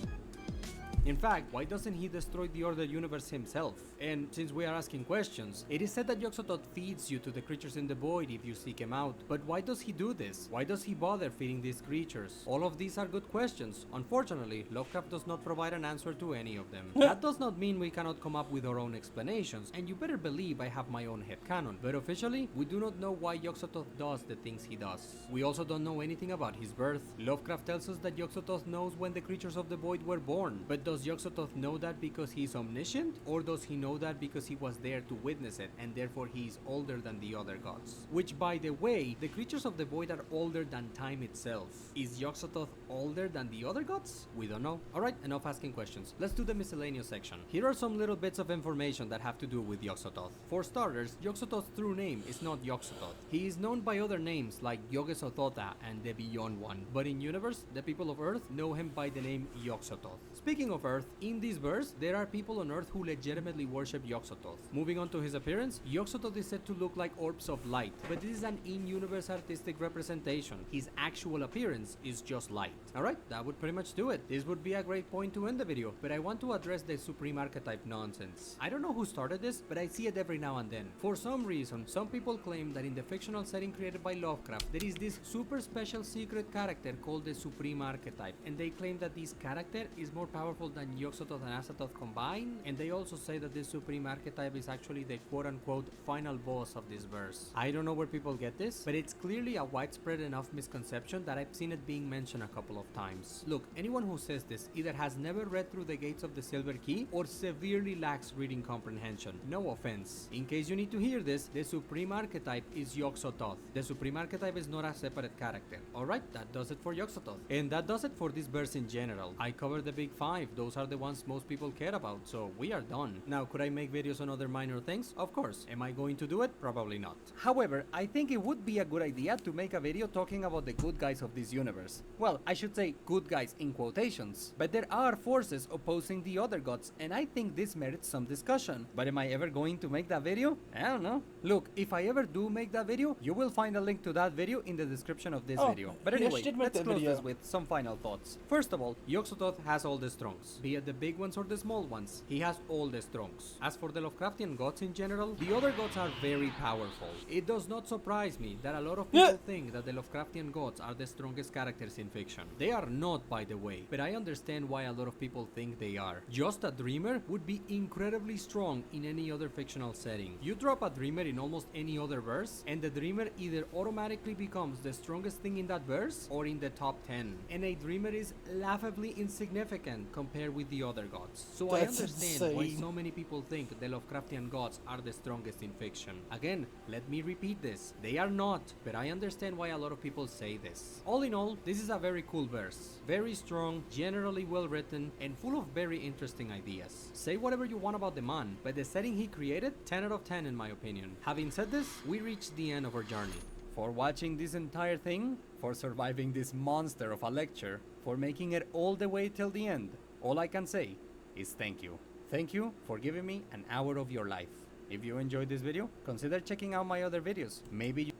In fact, why doesn't he destroy the Ordered Universe himself? And since we are asking questions, it is said that Yog-Sothoth feeds you to the creatures in the void if you seek him out. But why does he do this? Why does he bother feeding these creatures? All of these are good questions. Unfortunately, Lovecraft does not provide an answer to any of them. That does not mean we cannot come up with our own explanations, and you better believe I have my own headcanon. But officially, we do not know why Yog-Sothoth does the things he does. We also don't know anything about his birth. Lovecraft tells us that Yog-Sothoth knows when the creatures of the void were born. But does Yog-Sothoth know that because he's omniscient? Or does he know that because he was there to witness it and therefore he is older than the other gods? Which, by the way, the creatures of the void are older than time itself. Is Yog-Sothoth older than the other gods? We don't know. Alright, enough asking questions. Let's do the miscellaneous section. Here are some little bits of information that have to do with Yog-Sothoth. For starters, Yog-Sothoth's true name is not Yog-Sothoth. He is known by other names like Yog-Sothotha and the Beyond One. But in universe, the people of Earth know him by the name Yog-Sothoth. Speaking of Earth, in this verse, there are people on Earth who legitimately worship Yog-Sothoth. Moving on to his appearance, Yog-Sothoth is said to look like orbs of light, but this is an in-universe artistic representation. His actual appearance is just light. Alright, that would pretty much do it. This would be a great point to end the video, but I want to address the Supreme Archetype nonsense. I don't know who started this, but I see it every now and then. For some reason, some people claim that in the fictional setting created by Lovecraft, there is this super special secret character called the Supreme Archetype, and they claim that this character is more powerful than Yog-Sothoth and Azathoth combined, and they also say that this Supreme Archetype is actually the quote-unquote final boss of this verse. I don't know where people get this, but it's clearly a widespread enough misconception that I've seen it being mentioned a couple of times. Look, anyone who says this either has never read through the Gates of the Silver Key or severely lacks reading comprehension. No offense. In case you need to hear this, the Supreme Archetype is Yog-Sothoth. The Supreme Archetype is not a separate character. Alright, that does it for Yog-Sothoth. And that does it for this verse in general. I covered the big five. those are the ones most people care about, so we are done. Now, could I make videos on other minor things? Of course. Am I going to do it? Probably not. However, I think it would be a good idea to make a video talking about the good guys of this universe. Well, I should say good guys in quotations. But there are forces opposing the other gods, and I think this merits some discussion. But am I ever going to make that video? I don't know. Look, if I ever do make that video, you will find a link to that video in the description of this video. But yes, anyway, you did make let's that close video. this with some final thoughts. First of all, Yog-Sothoth has all the strongs, be it the big ones or the small ones. He has all the strongs. As for the Lovecraftian gods in general, the other gods are very powerful. It does not surprise me that a lot of people think that the Lovecraftian gods are the strongest characters in fiction. They are not, by the way, but I understand why a lot of people think they are. Just a dreamer would be incredibly strong in any other fictional setting. You drop a dreamer in almost any other verse, and the dreamer either automatically becomes the strongest thing in that verse or in the top 10. And a dreamer is laughably insignificant compared with the other gods. So I That's understand why insane. so many people think the Lovecraftian gods are the strongest in fiction. Again, let me repeat this. They are not, but I understand why a lot of people say this. All in all, this is a very cool verse. Very strong, generally well written, and full of very interesting ideas. Say whatever you want about the man, but the setting he created, 10 out of 10 in my opinion. Having said this, we reached the end of our journey. For watching this entire thing, for surviving this monster of a lecture, for making it all the way till the end, all I can say is thank you. Thank you for giving me an hour of your life. If you enjoyed this video, consider checking out my other videos. Maybe you...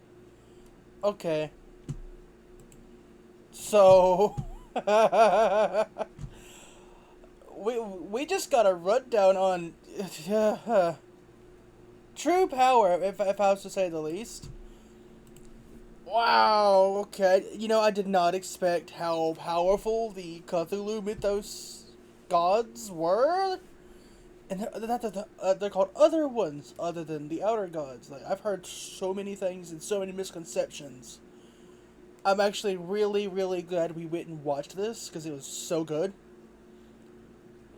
Okay. So we just got a rundown on true power, if I was to say the least. Wow, okay. You know, I did not expect how powerful the Cthulhu mythos gods were. And they're called other ones other than the outer gods. Like, I've heard so many things and so many misconceptions. I'm actually really, really glad we went and watched this, because it was so good.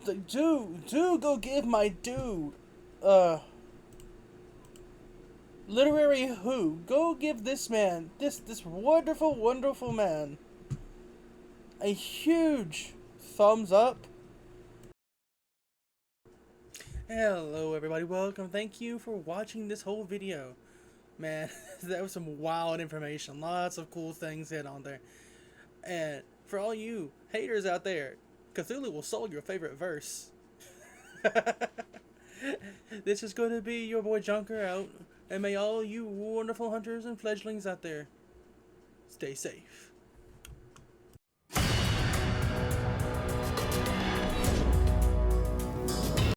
Like, dude, go give my dude, literary who, go give this man, this wonderful, wonderful man, a huge thumbs up. Hello everybody, welcome, thank you for watching this whole video. Man, that was some wild information, lots of cool things hit on there. And for all you haters out there, Cthulhu will solve your favorite verse. This is going to be your boy Junker out, and may all you wonderful hunters and fledglings out there stay safe.